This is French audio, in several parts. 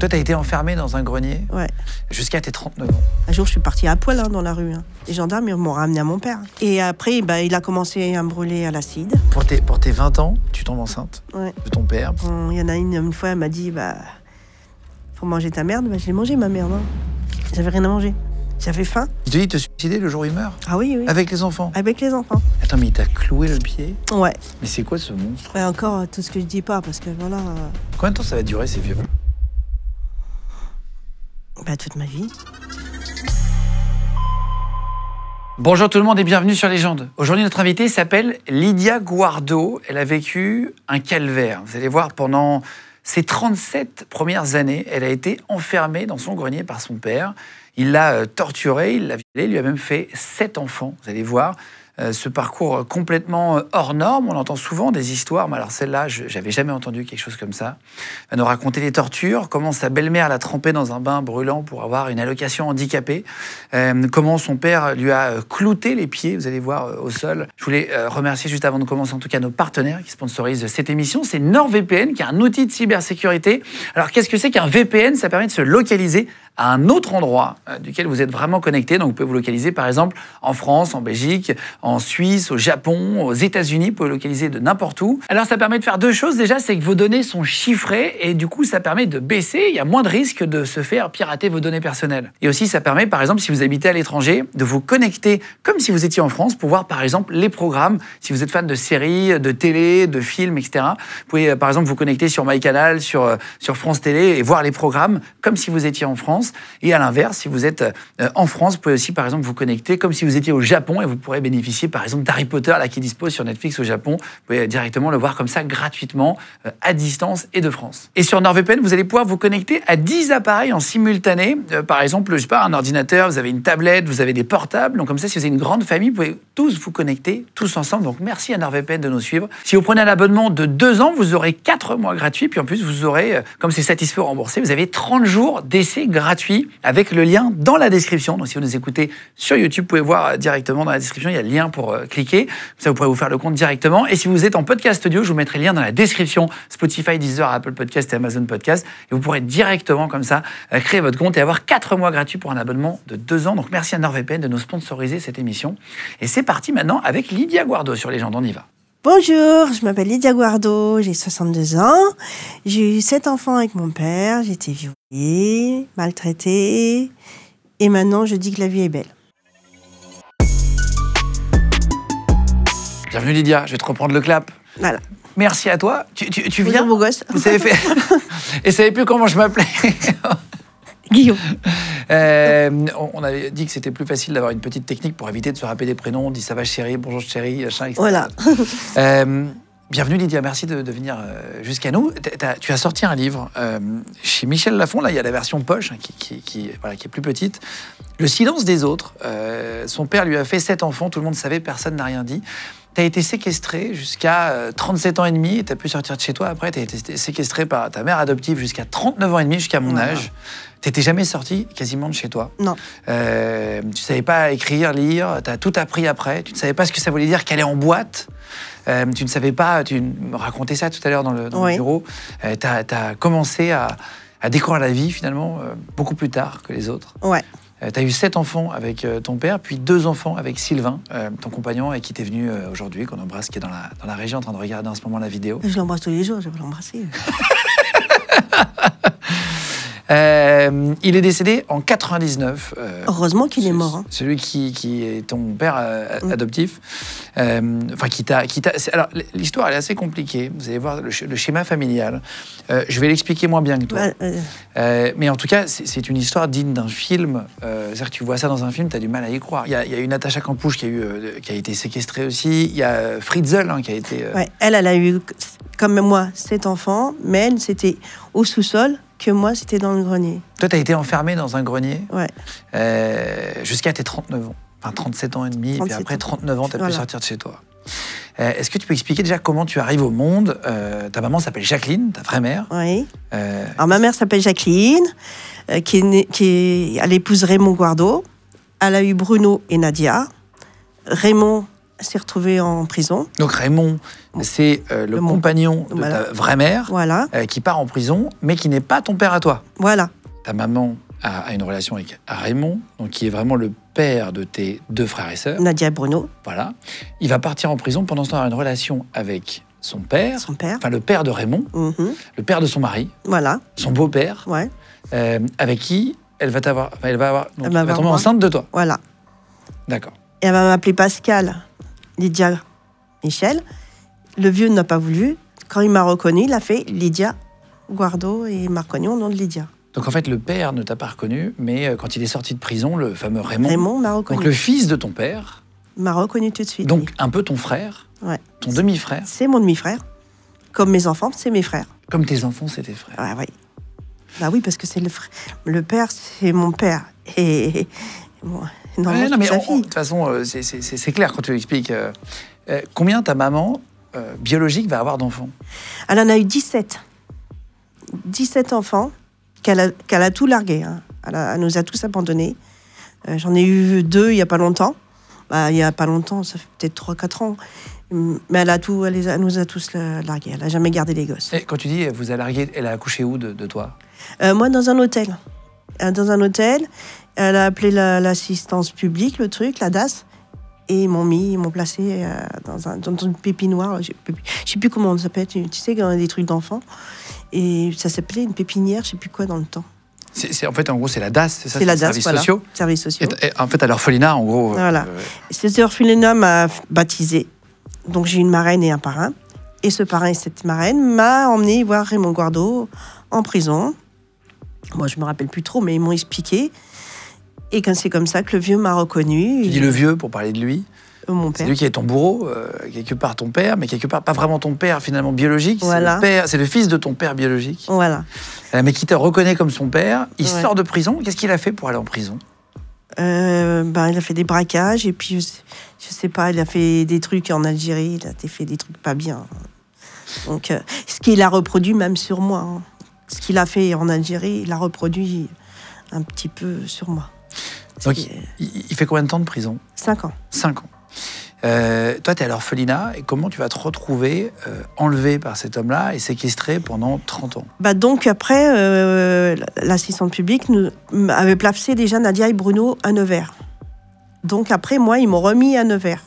Toi, t'as été enfermée dans un grenier jusqu'à tes 39 ans. Un jour, je suis partie à poil dans la rue. Les gendarmes ils m'ont ramené à mon père. Et après, il a commencé à me brûler à l'acide. Pour tes 20 ans, tu tombes enceinte de ton père. Il y en a une fois, elle m'a dit, faut manger ta merde. Je l'ai mangé, ma merde. J'avais rien à manger. J'avais faim. Il te dit de te suicider le jour où il meurt? Ah oui. Avec les enfants? Avec les enfants. Attends, mais il t'a cloué le pied? Ouais. Mais c'est quoi ce monstre? Encore tout ce que je dis pas, parce que voilà... Combien de temps ça va durer, ces viols? Toute ma vie. Bonjour tout le monde et bienvenue sur Légende. Aujourd'hui, notre invitée s'appelle Lydia Guardo. Elle a vécu un calvaire. Vous allez voir, pendant ses 37 premières années, elle a été enfermée dans son grenier par son père. Il l'a torturée, il l'a violée, il lui a même fait 7 enfants. Vous allez voir ce parcours complètement hors norme. On entend souvent des histoires, mais alors celle-là, j'avais jamais entendu quelque chose comme ça. Elle nous raconter les tortures, comment sa belle-mère l'a trempée dans un bain brûlant pour avoir une allocation handicapée, comment son père lui a clouté les pieds, vous allez voir, au sol. Je voulais remercier juste avant de commencer en tout cas nos partenaires qui sponsorisent cette émission. C'est NordVPN qui est un outil de cybersécurité. Alors qu'est-ce que c'est qu'un VPN? Ça permet de se localiser à un autre endroit duquel vous êtes vraiment connecté. Donc vous pouvez vous localiser par exemple en France, en Belgique, en Suisse, au Japon, aux États-Unis. Vous pouvez localiser de n'importe où. Alors ça permet de faire deux choses. Déjà, c'est que vos données sont chiffrées et du coup ça permet de baisser. Il y a moins de risques de se faire pirater vos données personnelles. Et aussi ça permet par exemple si vous habitez à l'étranger de vous connecter comme si vous étiez en France pour voir par exemple les programmes. Si vous êtes fan de séries, de télé, de films, etc. Vous pouvez par exemple vous connecter sur MyCanal, sur France Télé et voir les programmes comme si vous étiez en France. Et à l'inverse, si vous êtes en France, vous pouvez aussi, par exemple, vous connecter comme si vous étiez au Japon et vous pourrez bénéficier, par exemple, d'Harry Potter, là, qui dispose sur Netflix au Japon. Vous pouvez directement le voir comme ça, gratuitement, à distance et de France. Et sur NordVPN, vous allez pouvoir vous connecter à 10 appareils en simultané. Par exemple, je sais pas, un ordinateur, vous avez une tablette, vous avez des portables. Donc comme ça, si vous avez une grande famille, vous pouvez tous vous connecter, tous ensemble. Donc merci à NordVPN de nous suivre. Si vous prenez un abonnement de 2 ans, vous aurez 4 mois gratuits. Puis en plus, vous aurez, comme c'est satisfait ou remboursé, vous avez 30 jours d'essai gratuit avec le lien dans la description. Donc si vous nous écoutez sur YouTube, vous pouvez voir directement dans la description, il y a le lien pour cliquer. Ça, vous pourrez vous faire le compte directement. Et si vous êtes en podcast audio, je vous mettrai le lien dans la description, Spotify, Deezer, Apple Podcast et Amazon Podcast. Et vous pourrez directement comme ça créer votre compte et avoir 4 mois gratuits pour un abonnement de 2 ans. Donc merci à NordVPN de nous sponsoriser cette émission. Et c'est parti maintenant avec Lydia Guardo sur Légende. On y va. Bonjour, je m'appelle Lydia Guardo, j'ai 62 ans. J'ai eu 7 enfants avec mon père, j'ai été violée, maltraitée. Et maintenant, je dis que la vie est belle. Bienvenue Lydia, je vais te reprendre le clap. Voilà. Merci à toi. Tu viens. Bonjour, beau gosse. Vous savez fait... Et savez plus comment je m'appelais. Guillaume. On avait dit que c'était plus facile d'avoir une petite technique pour éviter de se rappeler des prénoms. On dit ça va chérie, bonjour chérie, machin, etc. Voilà. Bienvenue Lydia, merci de venir jusqu'à nous. Tu as sorti un livre chez Michel Lafon, là il y a la version poche qui est plus petite. Le silence des autres. Son père lui a fait 7 enfants, tout le monde savait, personne n'a rien dit. Tu as été séquestré jusqu'à 37 ans et demi, tu as pu sortir de chez toi après, tu as été séquestré par ta mère adoptive jusqu'à 39 ans et demi, jusqu'à mon âge. Tu n'étais jamais sorti quasiment de chez toi. Non. Tu ne savais pas écrire, lire, tu as tout appris après. Tu ne savais pas ce que ça voulait dire qu'aller en boîte. Tu ne savais pas, tu me racontais ça tout à l'heure dans le bureau. Tu as commencé à découvrir la vie finalement beaucoup plus tard que les autres. Ouais. Tu as eu 7 enfants avec ton père, puis 2 enfants avec Sylvain, ton compagnon, et qui t'est venu aujourd'hui, qu'on embrasse, qui est dans la région en train de regarder en ce moment la vidéo. Je l'embrasse tous les jours, je vais l'embrasser. Il est décédé en 99. Heureusement qu'il est mort. Hein. Celui qui est ton père adoptif. Alors, l'histoire, elle est assez compliquée. Vous allez voir le schéma familial. Je vais l'expliquer moins bien que toi. Mais en tout cas, c'est une histoire digne d'un film. C'est-à-dire que tu vois ça dans un film, tu as du mal à y croire. Il y a eu Natacha Campouche qui a été séquestrée aussi. Il y a Fritzl qui a été... Elle a eu, comme moi, 7 enfants, mais elle, c'était au sous-sol. Que moi, c'était dans le grenier. Toi, tu as été enfermée dans un grenier jusqu'à tes 39 ans. Enfin, 37 ans et demi, et puis après 39 ans, tu as pu sortir de chez toi. Est-ce que tu peux expliquer déjà comment tu arrives au monde? Ta maman s'appelle Jacqueline, ta vraie mère. Oui. Alors, ma mère s'appelle Jacqueline, elle épouse Raymond Guardo. Elle a eu Bruno et Nadia. Raymond s'est retrouvé en prison. Donc Raymond, c'est le compagnon de ta vraie mère Voilà. Qui part en prison, mais qui n'est pas ton père à toi. Voilà. Ta maman a une relation avec Raymond, donc qui est vraiment le père de tes deux frères et sœurs. Nadia et Bruno. Voilà. Il va partir en prison, pendant ce temps, il a une relation avec son père. Son père. Enfin, le père de Raymond, le père de son mari, Voilà. son beau-père, Ouais. avec qui elle va tomber avoir enceinte de toi. Voilà. D'accord. Et elle va m'appeler Pascal, Lydia, Michel. Le vieux n'a pas voulu. Quand il m'a reconnu, il a fait Lydia Guardo et il m'a reconnu au nom de Lydia. Donc en fait, le père ne t'a pas reconnu, mais quand il est sorti de prison, le fameux Raymond m'a reconnu. donc le fils de ton père, m'a reconnu tout de suite. donc un peu ton frère, ouais. ton demi-frère. C'est mon demi-frère. Comme mes enfants, c'est mes frères. Comme tes enfants, c'est tes frères. Ouais, oui. Bah oui, parce que c'est le père, c'est mon père. Et bon, Ouais, non, mais sa fille. de toute façon, c'est clair quand tu l'expliques. Combien ta maman biologique va avoir d'enfants? Elle en a eu 17. 17 enfants qu'elle a tout largué. Hein. Elle nous a tous abandonnés. J'en ai eu 2 il n'y a pas longtemps. Bah, il n'y a pas longtemps, ça fait peut-être 3-4 ans. Mais elle nous a tous largués. Elle n'a jamais gardé les gosses. Et quand tu dis vous a largué, elle a accouché où de toi? Moi, dans un hôtel. Dans un hôtel, elle a appelé l'assistance publique, le truc, la DAS, et ils m'ont placé dans une pépinoire. Je ne sais plus comment ça s'appelle, tu sais, dans des trucs d'enfants. Et ça s'appelait une pépinière, je ne sais plus quoi dans le temps. En fait, en gros, c'est la DAS, c'est ça? C'est la DAS, services voilà. sociaux. Services sociaux. Et en fait, à l'orphelinat, en gros. Voilà. Cet orphelinat m'a baptisée. Donc, j'ai une marraine et un parrain. Et ce parrain et cette marraine m'a emmené voir Raymond Guardo en prison. Moi, je ne me rappelle plus trop, mais ils m'ont expliqué. Et c'est comme ça que le vieux m'a reconnu. Tu dis le vieux pour parler de lui. Mon C'est père. lui qui est ton bourreau, quelque part ton père, mais quelque part pas vraiment ton père finalement biologique. Voilà. C'est le fils de ton père biologique. Voilà. Mais qui te reconnaît comme son père. Il Ouais. sort de prison. Qu'est-ce qu'il a fait pour aller en prison? Il a fait des braquages et puis je sais pas, il a fait des trucs en Algérie, il a fait des trucs pas bien. Donc ce qu'il a reproduit même sur moi, hein. Ce qu'il a fait en Algérie, il a reproduit un petit peu sur moi. Donc il fait combien de temps de prison? 5 ans. 5 ans. Toi, tu es à l'orphelinat et comment tu vas te retrouver enlevé par cet homme-là et séquestré pendant 30 ans? Donc après, l'assistante publique avait placé déjà Nadia et Bruno à Nevers. Donc après, moi, ils m'ont remis à Nevers.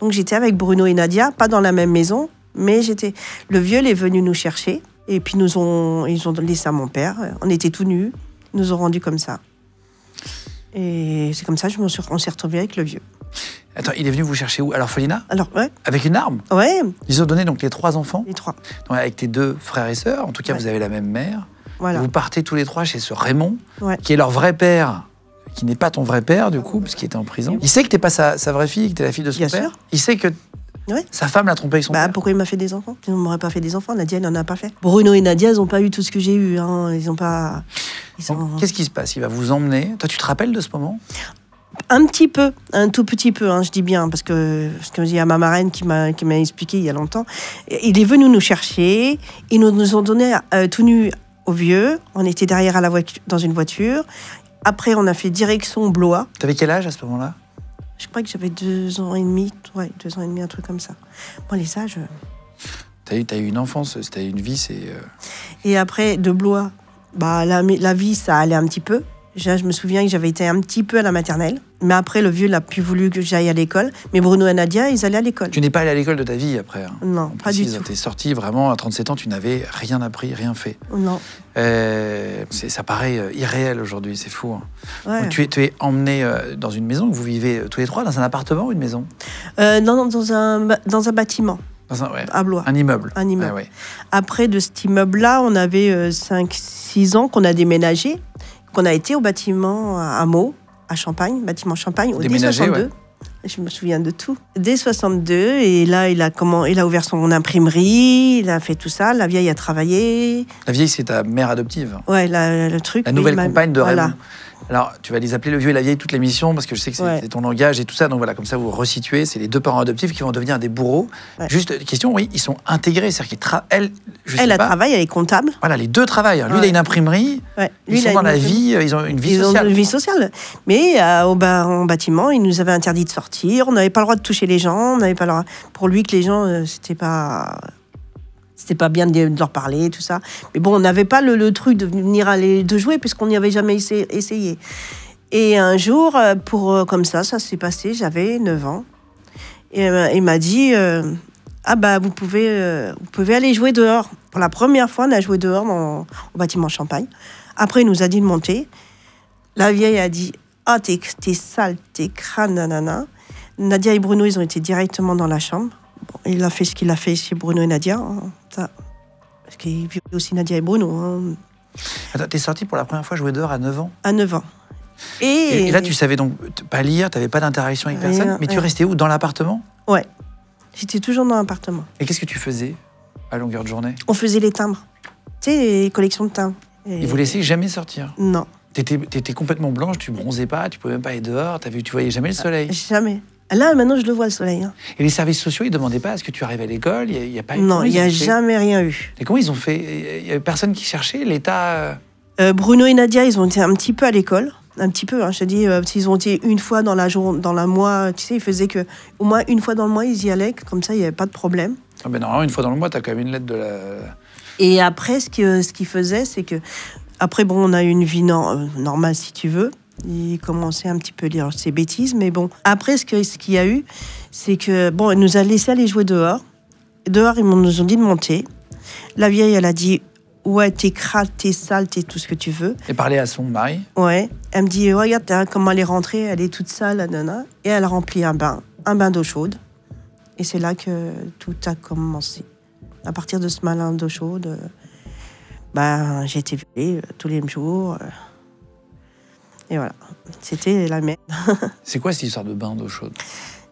Donc j'étais avec Bruno et Nadia, pas dans la même maison, mais le vieux est venu nous chercher et puis ils ont laissé à mon père. On était tout nus, ils nous ont rendus comme ça. Et c'est comme ça qu'on s'est retrouvés avec le vieux. Attends, il est venu vous chercher où? À l'orphelinat? Alors, ouais. Avec une arme? Ouais, Ils ont donné donc les 3 enfants? les 3. Donc, avec tes 2 frères et sœurs. En tout cas, Ouais. vous avez la même mère. Voilà. Vous partez tous les 3 chez ce Raymond, Ouais. qui est leur vrai père, qui n'est pas ton vrai père, du coup, parce qu'il était en prison. Il sait que t'es pas sa vraie fille, que t'es la fille de son Bien père? sûr. Il sait que Ouais. sa femme l'a trompé avec son père? Pourquoi il m'a fait des enfants? Il ne m'aurait pas fait des enfants. Nadia, il n'en a pas fait. Bruno et Nadia, ils n'ont pas eu tout ce que j'ai eu. Hein. Ils n'ont pas. Donc, qu'est-ce qui se passe? Il va vous emmener. Toi, tu te rappelles de ce moment? Un petit peu, un tout petit peu, hein, je dis bien, parce que il y a ma marraine qui m'a expliqué il y a longtemps. Il est venu nous chercher. Ils nous ont donné tout nus au vieux. On était derrière dans une voiture. Après, on a fait direction Blois. T'avais quel âge à ce moment-là? Je crois que j'avais 2 ans et demi. Ouais, 2 ans et demi, un truc comme ça. Moi, les âges. T'as eu une enfance, t'as eu une vie, c'est. Et après, de Blois, la vie, ça allait un petit peu. Je me souviens que j'avais été un petit peu à la maternelle. Mais après, le vieux n'a plus voulu que j'aille à l'école. Mais Bruno et Nadia, ils allaient à l'école. Tu n'es pas allé à l'école de ta vie après. Hein. Non, On pas du précise, tout. T'es sorti vraiment à 37 ans, tu n'avais rien appris, rien fait. Non. Ça paraît irréel aujourd'hui, c'est fou. Hein. Ouais. Donc, tu es emmené dans une maison, vous vivez tous les 3 dans un appartement ou une maison? Non, dans un bâtiment, Ouais. à Blois. Un immeuble. Un immeuble. Ah ouais. Après, de cet immeuble-là, on avait 5-6 ans qu'on a déménagé, qu'on a été au bâtiment à Meaux, à Champagne, bâtiment Champagne, dès Déménagé, 62. ouais. Je me souviens de tout. Dès 62, et là, il a ouvert son imprimerie, il a fait tout ça. La vieille a travaillé. La vieille, c'est ta mère adoptive. Ouais, le truc. La nouvelle compagne de Raymond. Voilà. Alors, tu vas les appeler le vieux et la vieille toute l'émission parce que je sais que c'est Ouais. c'est ton langage et tout ça. Donc voilà, comme ça, vous resituez. C'est les 2 parents adoptifs qui vont devenir des bourreaux. Ouais. Juste, question, oui, ils sont intégrés. C'est-à-dire elle, je sais Elle pas. travaille, elle est comptable. Voilà, les 2 travaillent. Lui, il a Ouais. une imprimerie. Ouais. Ils sont il a dans une la imprimerie. vie, ils ont une vie Ils ont sociale. une vie sociale. Mais en bâtiment, ils nous avaient interdit de sortir. sortir, on n'avait pas le droit de toucher les gens, on n'avait pas le droit... Pour lui, que les gens, c'était pas bien de leur parler, tout ça. Mais bon, on n'avait pas le truc de venir de jouer, puisqu'on n'y avait jamais essayé. Et un jour, comme ça s'est passé, j'avais 9 ans. Et il m'a dit, vous pouvez aller jouer dehors. Pour la première fois, on a joué dehors au bâtiment Champagne. Après, il nous a dit de monter. La vieille a dit, t'es sale, t'es crâne, nanana. Nadia et Bruno, ils ont été directement dans la chambre. Bon, il a fait ce qu'il a fait chez Bruno et Nadia. Parce qu'il vivait aussi Nadia et Bruno. Attends, t'es sortie pour la première fois jouer dehors à 9 ans ? À 9 ans. Et là, tu savais donc pas lire, t'avais pas d'interaction avec personne, mais tu restais où ? Dans l'appartement ? Ouais. J'étais toujours dans l'appartement. Et qu'est-ce que tu faisais à longueur de journée ? On faisait les timbres. Tu sais, les collections de timbres. Ils vous laissaient jamais sortir ? Non. T'étais complètement blanche, tu bronzais pas, tu pouvais même pas aller dehors, tu voyais jamais le soleil ? Jamais. Là, maintenant, je le vois, le soleil. Et les services sociaux, ils demandaient pas, est-ce que tu arrives à l'école ? Il y a pas eu... Non, il n'y a jamais rien eu. Et comment ils ont fait ? Il y avait personne qui cherchait ? L'État... Bruno et Nadia, ils ont été un petit peu à l'école. Un petit peu, je te dis, s'ils ont été une fois dans le mois, tu sais, ils faisaient que au moins une fois dans le mois, ils y allaient, comme ça, il n'y avait pas de problème. Ah ben normalement, une fois dans le mois, tu as quand même une lettre de la... Et après, ce qu'ils faisaient, c'est que... Après, bon, on a eu une vie normale, si tu veux. Ils commençaient un petit peu à dire ses bêtises, mais bon. Après, ce qu'il y a eu, c'est que, bon, ils nous a laissé aller jouer dehors. Dehors, ils nous ont dit de monter. La vieille, elle a dit... Ouais, t'es crade, t'es sale, t'es tout ce que tu veux. Et parler à son mari. Ouais. Elle me dit, regarde comment elle est rentrée, elle est toute sale, nana. Et elle a rempli un bain d'eau chaude. Et c'est là que tout a commencé. À partir de ce bain d'eau chaude, j'ai été violée tous les jours. Et voilà. C'était la merde. C'est quoi cette histoire de bain d'eau chaude ?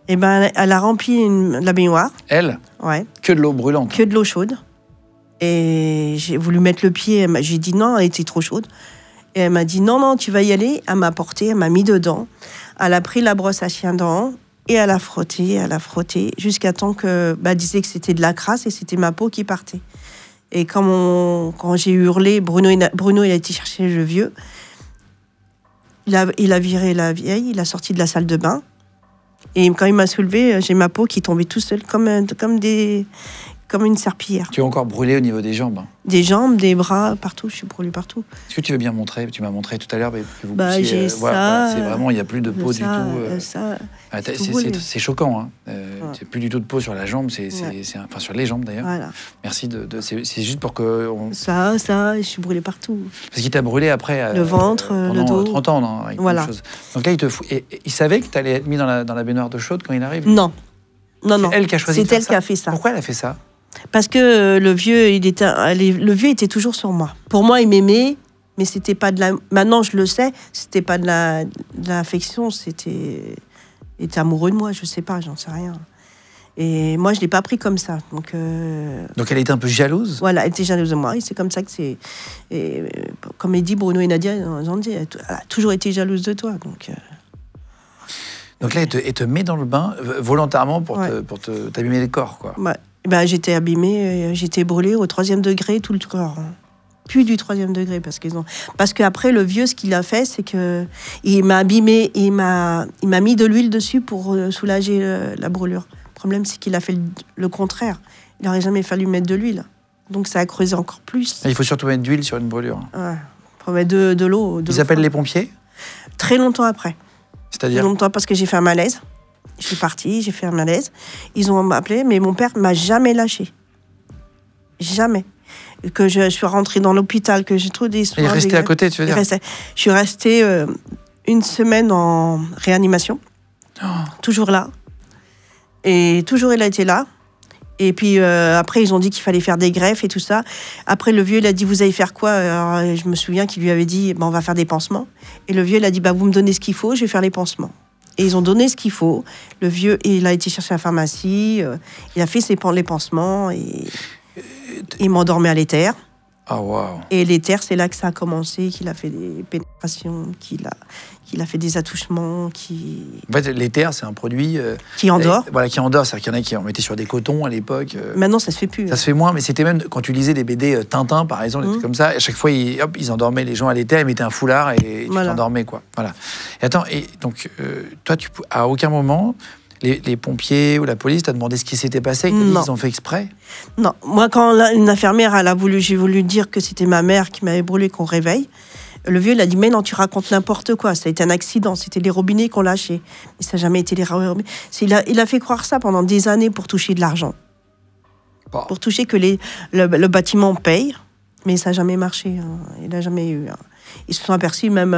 Et elle a rempli la baignoire. Elle ? Ouais. Que de l'eau brûlante ? Que de l'eau chaude. Et j'ai voulu mettre le pied, j'ai dit non, elle était trop chaude. Et elle m'a dit non, tu vas y aller. Elle m'a porté, elle m'a mis dedans. Elle a pris la brosse à chien dents et elle a frotté, jusqu'à temps que elle disait que c'était de la crasse et c'était ma peau qui partait. Et quand j'ai hurlé, Bruno, il a été chercher le vieux. Il a viré la vieille, il a sorti de la salle de bain. Et quand il m'a soulevée, j'ai ma peau qui tombait tout seul comme une serpillière. Tu es encore brûlée au niveau des jambes ? Des jambes, des bras, partout. Je suis brûlée partout. Est-ce que tu veux bien montrer ? Tu m'as montré tout à l'heure que vous j'ai ça. Voilà, c'est vraiment, il n'y a plus de peau du tout. Ça, c'est choquant. Hein. C'est plus du tout de peau sur la jambe, enfin sur les jambes d'ailleurs. Voilà. Merci. C'est juste pour que... Ça, je suis brûlée partout. Parce qu'il t'a brûlé après... le ventre, pendant le dos. 30 ans, non, avec voilà. chose. Donc là, il savait que tu allais être mis dans la baignoire d'eau chaude quand il arrive ? Non. C'est elle qui a choisi de faire ça ? C'est elle qui a fait ça. Pourquoi elle a fait ça ? Parce que le vieux était toujours sur moi. Pour moi, il m'aimait, mais c'était pas de la... Maintenant, je le sais, c'était pas de l'affection, il était amoureux de moi, je sais pas, j'en sais rien. Et moi, je l'ai pas pris comme ça. Donc elle était un peu jalouse ? Voilà, elle était jalouse de moi, et c'est comme ça que c'est... Et, comme il dit, Bruno et Nadia, ils ont dit, elle a toujours été jalouse de toi, Donc là, elle te met dans le bain volontairement pour t'abîmer le corps, quoi. Ouais. J'étais abîmée, j'étais brûlée au 3e degré, tout le corps. Plus du 3e degré, parce qu'après, le vieux, ce qu'il a fait, c'est qu'il m'a abîmée, il m'a mis de l'huile dessus pour soulager la brûlure. Le problème, c'est qu'il a fait le contraire. Il n'aurait jamais fallu mettre de l'huile. Donc ça a creusé encore plus. Il faut surtout mettre d'huile sur une brûlure. Ouais. Faut mettre de l'eau. Ils appellent les pompiers ? Très longtemps après. C'est-à-dire ? Longtemps, parce que j'ai fait un malaise. Je suis partie, j'ai fait un malaise. Ils ont appelé, mais mon père m'a jamais lâché. Jamais. Que je suis rentrée dans l'hôpital, que j'ai trouvé des soins. Il est resté à côté, tu veux dire ? Je suis restée une semaine en réanimation. Oh. Toujours là. Et toujours, il a été là. Et puis après, ils ont dit qu'il fallait faire des greffes et tout ça. Après, le vieux, il a dit, vous allez faire quoi ? Alors, je me souviens qu'il lui avait dit, on va faire des pansements. Et le vieux, il a dit, vous me donnez ce qu'il faut, je vais faire les pansements. Et ils ont donné ce qu'il faut. Le vieux, il a été chercher à la pharmacie, il a fait les pansements, et il m'endormait à l'éther. Ah, waouh. Et l'éther, c'est là que ça a commencé, qu'il a fait des pénétrations, qu'il a fait des attouchements, En fait, l'éther, c'est un produit... qui endort. Voilà, qui endort. C'est-à-dire qu'il y en a qui en mettaient sur des cotons à l'époque. Maintenant, ça se fait plus. Ça se fait moins, mais c'était même quand tu lisais des BD Tintin, par exemple, des trucs comme ça, à chaque fois, ils endormaient les gens à l'éther, ils mettaient un foulard et tu t'endormais, quoi. Voilà. Et attends, et donc, toi, à aucun moment, les pompiers ou la police t'as demandé ce qui s'était passé, ils ont fait exprès? Non. Moi, quand une infirmière, j'ai voulu dire que c'était ma mère qui m'avait brûlé, qu'on réveille. Le vieux, il a dit, mais non, tu racontes n'importe quoi. Ça a été un accident. C'était les robinets qu'on lâchait. Mais ça n'a jamais été les robinets. Il a fait croire ça pendant des années pour toucher de l'argent. Bon. Pour toucher que le bâtiment paye. Mais ça n'a jamais marché. Hein. Il n'a jamais eu. Hein. Ils se sont aperçus, même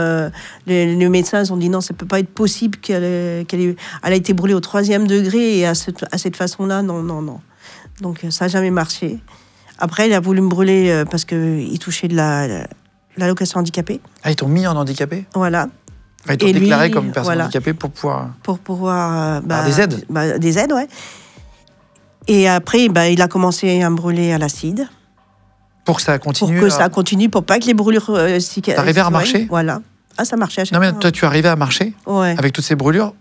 les médecins, ils ont dit non, ça ne peut pas être possible qu'elle a été brûlée au 3e degré et à cette façon-là, non. Donc ça n'a jamais marché. Après, il a voulu me brûler parce qu'il touchait de l'allocation handicapée. Ah, ils t'ont mis en handicapé? Voilà. Enfin, ils t'ont déclaré comme personne handicapée pour pouvoir... Pour pouvoir... des aides? Des aides, ouais. Et après, il a commencé à me brûler à l'acide. Pour que ça continue? Pour que ça continue, pour pas que les brûlures... T'arrivais à marcher? Voilà. Ah, ça marchait à chaque fois. Non, mais fois. toi, tu arrivais à marcher? Ouais. Avec toutes ces brûlures?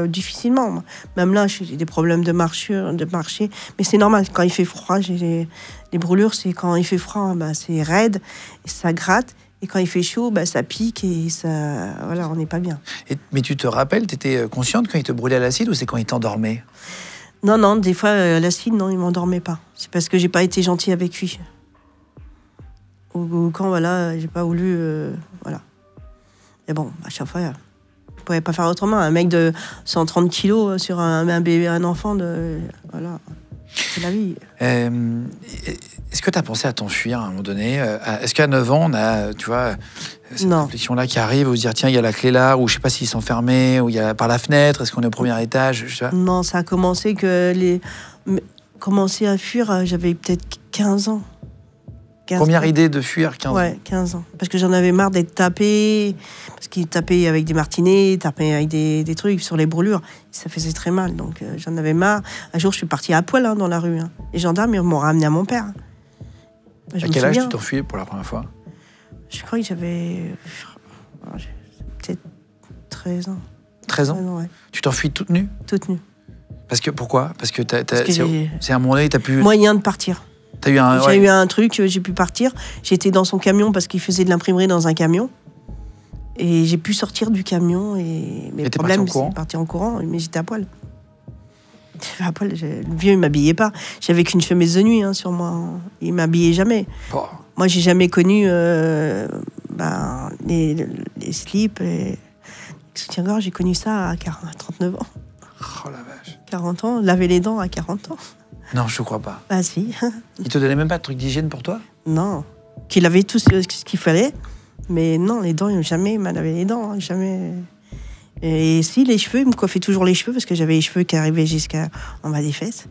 Difficilement. Même là, j'ai des problèmes de marcher. Mais c'est normal. Quand il fait froid, j'ai les brûlures, c'est quand il fait froid, c'est raide, et ça gratte. Et quand il fait chaud, ça pique et ça... Voilà, on n'est pas bien. Mais tu te rappelles, tu étais consciente quand il te brûlait à l'acide ou c'est quand il t'endormait? Non, des fois, l'acide, non, il ne m'endormait pas. C'est parce que j'ai pas été gentille avec lui. Ou quand, voilà, j'ai pas voulu... voilà. Mais bon, à chaque fois, je pouvais pas faire autrement. Un mec de 130 kilos sur un bébé, un enfant, voilà... C'est la vie. Est-ce que tu as pensé à t'enfuir à un moment donné? Est-ce qu'à 9 ans, on a, tu vois, cette réflexion-là qui arrive, ou se dire, tiens, il y a la clé là, ou je sais pas s'ils sont fermés, ou il y a par la fenêtre, est-ce qu'on est au premier étage, je sais pas. Non, ça a commencé commencer à fuir, j'avais peut-être 15 ans. Première idée de fuir, 15 ans. Ouais, 15 ans. Parce que j'en avais marre d'être tapé, parce qu'ils tapaient avec des martinets, tapaient avec des trucs sur les brûlures. Ça faisait très mal, donc j'en avais marre. Un jour, je suis partie à poil dans la rue. Hein. Les gendarmes, ils m'ont ramené à mon père. À quel âge tu t'enfuis pour la première fois? Je crois que j'avais peut-être 13 ans. 13 ans, 13 ans, ouais. Tu t'enfuis toute nue? Toute nue. Parce que, pourquoi? Parce que c'est à un moment donné, t'as pu... Moyen de partir. J'ai eu un truc, j'ai pu partir. J'étais dans son camion parce qu'il faisait de l'imprimerie dans un camion. Et j'ai pu sortir du camion. Mais le problème, c'est partir en courant. Mais j'étais à poil. À poil, le vieux, il m'habillait pas. J'avais qu'une chemise de nuit sur moi. Il m'habillait jamais. Oh. Moi, j'ai jamais connu les slips. Les soutiens-gorge, j'ai connu ça à 39 ans. Oh la vache. 40 ans, laver les dents à 40 ans. Non, je crois pas. Bah si. Il te donnait même pas de trucs d'hygiène pour toi? Non. Qu'il avait tout ce qu'il fallait. Mais non, les dents, jamais il m'a lavé les dents. Hein, jamais. Et si, les cheveux, il me coiffait toujours les cheveux parce que j'avais les cheveux qui arrivaient jusqu'en bas des fesses.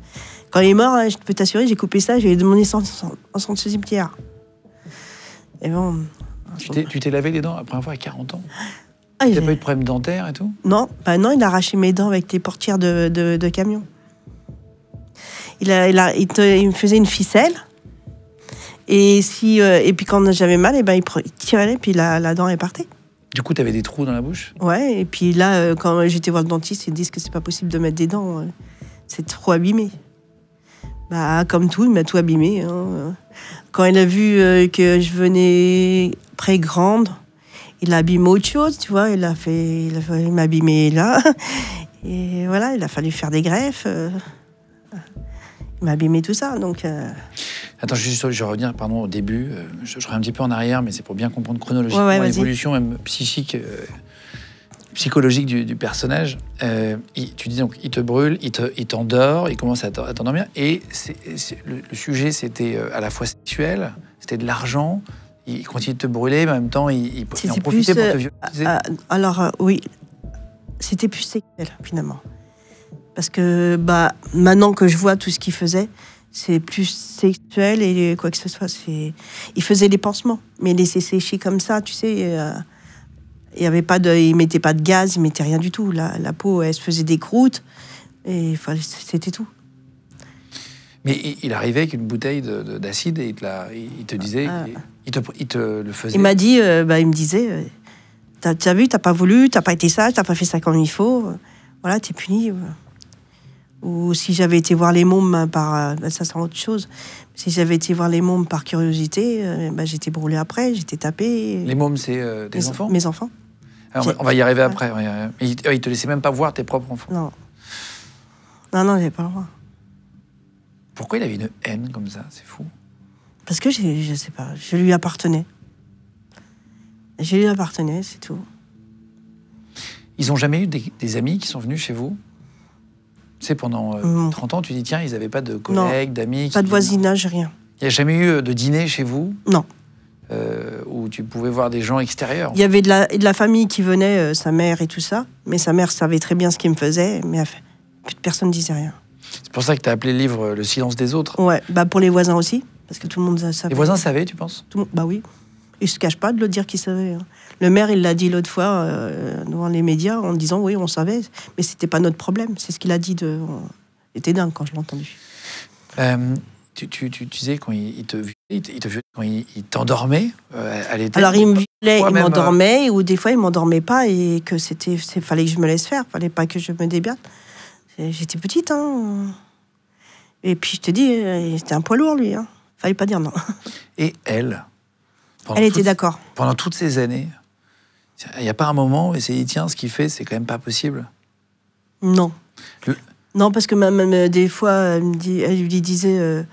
Quand il est mort, je peux t'assurer, j'ai coupé ça, j'ai demandé ça en son cimetière. Et bon... Tu t'es lavé les dents la première fois à 40 ans? Ah, tu n'as pas eu de problème dentaire et tout? Non, non, il a arraché mes dents avec les portières de camion. Il me faisait une ficelle. Et puis quand j'avais mal, il tirait et puis la dent est partie. Du coup, tu avais des trous dans la bouche? Ouais, et puis là, quand j'étais voir le dentiste, ils disent que c'est pas possible de mettre des dents. C'est trop abîmé. Comme tout, il m'a tout abîmé. Hein. Quand il a vu que je venais très grande, il a abîmé autre chose, tu vois. Il m'a abîmé là. Et voilà, il a fallu faire des greffes. Il m'a abîmé tout ça, donc... Attends, je vais revenir au début. Je reviens un petit peu en arrière, mais c'est pour bien comprendre chronologiquement l'évolution même psychologique du personnage. Tu dis donc, il te brûle, il t'endort, il commence à t'endormir. Et le sujet, c'était à la fois sexuel, c'était de l'argent. Il continue de te brûler, mais en même temps, il en profitait pour te violer. Alors, oui, c'était plus sexuel, finalement. Parce que maintenant que je vois tout ce qu'il faisait, c'est plus sexuel et quoi que ce soit. Il faisait des pansements, mais laisser sécher comme ça, tu sais, il mettait pas de gaz, il mettait rien du tout. La peau, elle se faisait des croûtes et c'était tout. Mais il arrivait avec une bouteille d'acide et il te disait, il te le faisait. Il m'a dit, il me disait, t'as vu, t'as pas voulu, t'as pas été sage, t'as pas fait ça comme il faut. Voilà, t'es puni. Ou si j'avais été voir les mômes ça c'est autre chose. Si j'avais été voir les mômes par curiosité, j'étais brûlée après, j'étais tapée. Les mômes, c'est tes enfants? Mes enfants. Alors, on va y arriver après. Il te laissait même pas voir tes propres enfants? Non. Non, j'avais pas le droit. Pourquoi il avait une haine comme ça? C'est fou. Parce que je sais pas, je lui appartenais. Je lui appartenais, c'est tout. Ils ont jamais eu des amis qui sont venus chez vous? Tu sais, pendant 30 ans, tu dis, tiens, ils n'avaient pas de collègues, d'amis. Pas de voisinage, rien. Il n'y a jamais eu de dîner chez vous? Non. Où tu pouvais voir des gens extérieurs? Il y avait de la famille qui venait, sa mère et tout ça. Mais sa mère savait très bien ce qu'il me faisait, mais personne ne disait rien. C'est pour ça que tu as appelé le livre « Le silence des autres ». Ouais, pour les voisins aussi, parce que tout le monde savait. Les voisins savaient, tu penses? Bah oui. Ils ne se cachent pas de le dire qu'ils savaient. Hein. Le maire, il l'a dit l'autre fois devant les médias en disant oui, on savait, mais c'était pas notre problème. C'est ce qu'il a dit. C'était dingue quand je l'ai entendu. Tu disais quand il te violait, quand il t'endormait, alors il me violait, il m'endormait, ou des fois il m'endormait pas et que fallait que je me laisse faire, fallait pas que je me débiate. J'étais petite, hein. Et puis je te dis, c'était un poids lourd lui, hein. Fallait pas dire non. Et elle? Elle était d'accord. Pendant toutes ces années, il n'y a pas un moment où elle s'est dit, tiens, ce qu'il fait, c'est quand même pas possible? Non. Non, parce que même des fois, elle lui disait,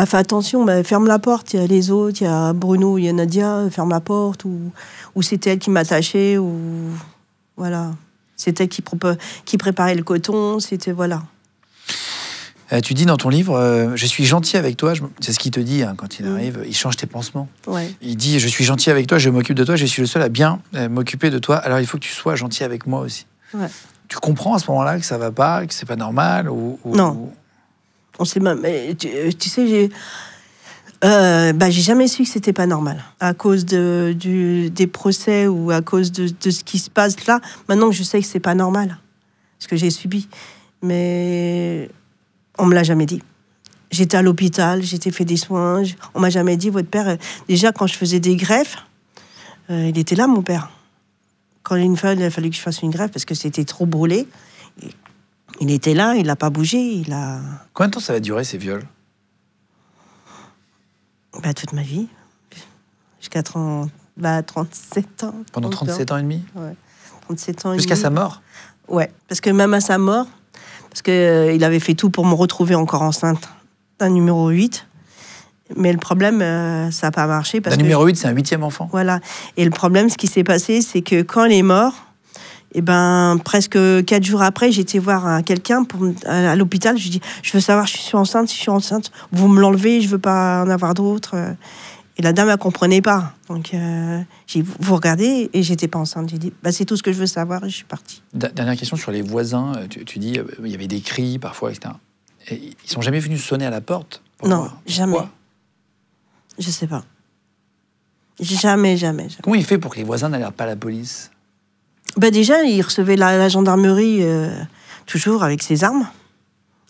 fais attention, ferme la porte, il y a les autres, il y a Bruno, il y a Nadia, ferme la porte, ou c'était elle qui m'attachait, ou voilà. C'était elle qui préparait le coton, c'était voilà. Tu dis dans ton livre, je suis gentil avec toi, c'est ce qu'il te dit quand il arrive, il change tes pansements. Ouais. Il dit, je suis gentil avec toi, je m'occupe de toi, je suis le seul à bien m'occuper de toi, alors il faut que tu sois gentil avec moi aussi. Ouais. Tu comprends à ce moment-là que ça va pas, que c'est pas normal Non. On sait même, tu sais, j'ai jamais su que c'était pas normal. À cause des procès ou à cause de ce qui se passe là, maintenant je sais que c'est pas normal. Ce que j'ai subi. Mais on me l'a jamais dit. J'étais à l'hôpital, j'étais fait des soins. On m'a jamais dit, votre père... Déjà, quand je faisais des greffes, il était là, mon père. Quand il a fallu que je fasse une greffe parce que c'était trop brûlé, il était là, il n'a pas bougé. Combien de temps ça va durer, ces viols? Toute ma vie. Jusqu'à 37 ans. Pendant 37 ans et demi? Ouais. 37 ans et Jusqu'à demi. sa mort? Ouais, parce que même à sa mort, parce qu'il avait fait tout pour me retrouver encore enceinte d'un numéro 8. Mais le problème, ça n'a pas marché. D'un numéro 8, c'est un 8e enfant. Voilà. Et le problème, ce qui s'est passé, c'est que quand elle est morte, presque 4 jours après, j'étais voir quelqu'un à l'hôpital. Je lui dis, je veux savoir si je suis enceinte. Vous me l'enlevez, je veux pas en avoir d'autres. Et la dame, elle comprenait pas. Donc, j'ai dit, vous regardez, et j'étais pas enceinte. J'ai dit, c'est tout ce que je veux savoir, et je suis partie. Dernière question sur les voisins. Tu dis, il y avait des cris parfois, etc. Et ils sont jamais venus sonner à la porte? Non, jamais. Je sais pas. Jamais. Comment il fait pour que les voisins n'alertent pas la police? Déjà, il recevait la gendarmerie toujours avec ses armes.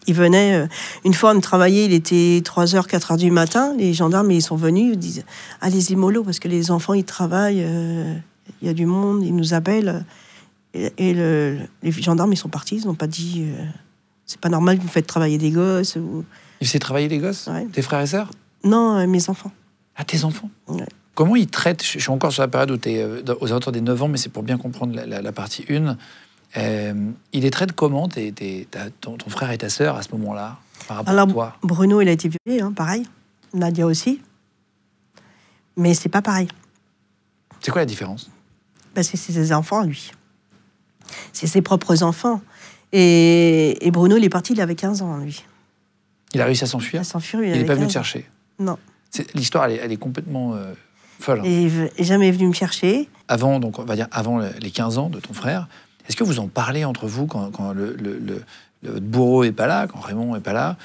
Il venait, une fois on travaillait, il était 3h, 4h du matin, les gendarmes ils sont venus, ils disent « Allez-y mollo, parce que les enfants ils travaillent, il y a du monde, ils nous appellent. » Et les gendarmes ils sont partis, ils n'ont pas dit c'est pas normal que vous faites travailler des gosses. Il faisait travailler les gosses? Ouais. Tes frères et sœurs? Non, mes enfants. Ah, tes enfants? Ouais. Comment ils traitent, je suis encore sur la période où tu es aux alentours des 9 ans, mais c'est pour bien comprendre la partie 1. Il les traite comment, ton frère et ta sœur, à ce moment-là, par rapport à toi? Bruno, il a été violé, pareil. Nadia aussi. Mais c'est pas pareil. C'est quoi la différence? C'est ses enfants, lui. C'est ses propres enfants. Et Bruno, il est parti, il avait 15 ans, lui. Il a réussi à s'enfuir? Il n'est pas venu te chercher? Non. L'histoire, elle est complètement folle. Et il n'est jamais venu me chercher. Avant, donc, on va dire avant les 15 ans de ton frère, est-ce que vous en parlez entre vous quand le bourreau n'est pas là, quand Raymond n'est pas là,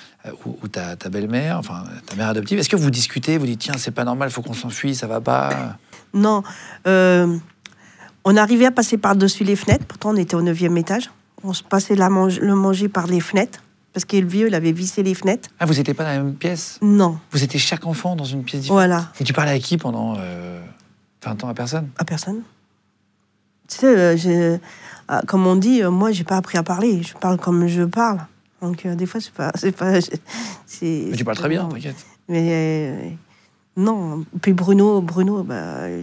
ou ta belle-mère, enfin ta mère adoptive? Est-ce que vous discutez, vous dites tiens, c'est pas normal, il faut qu'on s'enfuit, ça va pas? Non. On arrivait à passer par-dessus les fenêtres, pourtant on était au 9e étage. On se passait le manger par les fenêtres. Parce que le vieux, il avait vissé les fenêtres. Ah, vous n'étiez pas dans la même pièce? Non, Vous étiez chaque enfant dans une pièce différente? voilà, Et tu parlais à qui pendant 20 ans? À personne? à personne. Tu sais, comme on dit, moi, j'ai pas appris à parler. Je parle comme je parle. Donc, des fois, Mais tu parles très bien, t'inquiète. Mais non. Puis Bruno,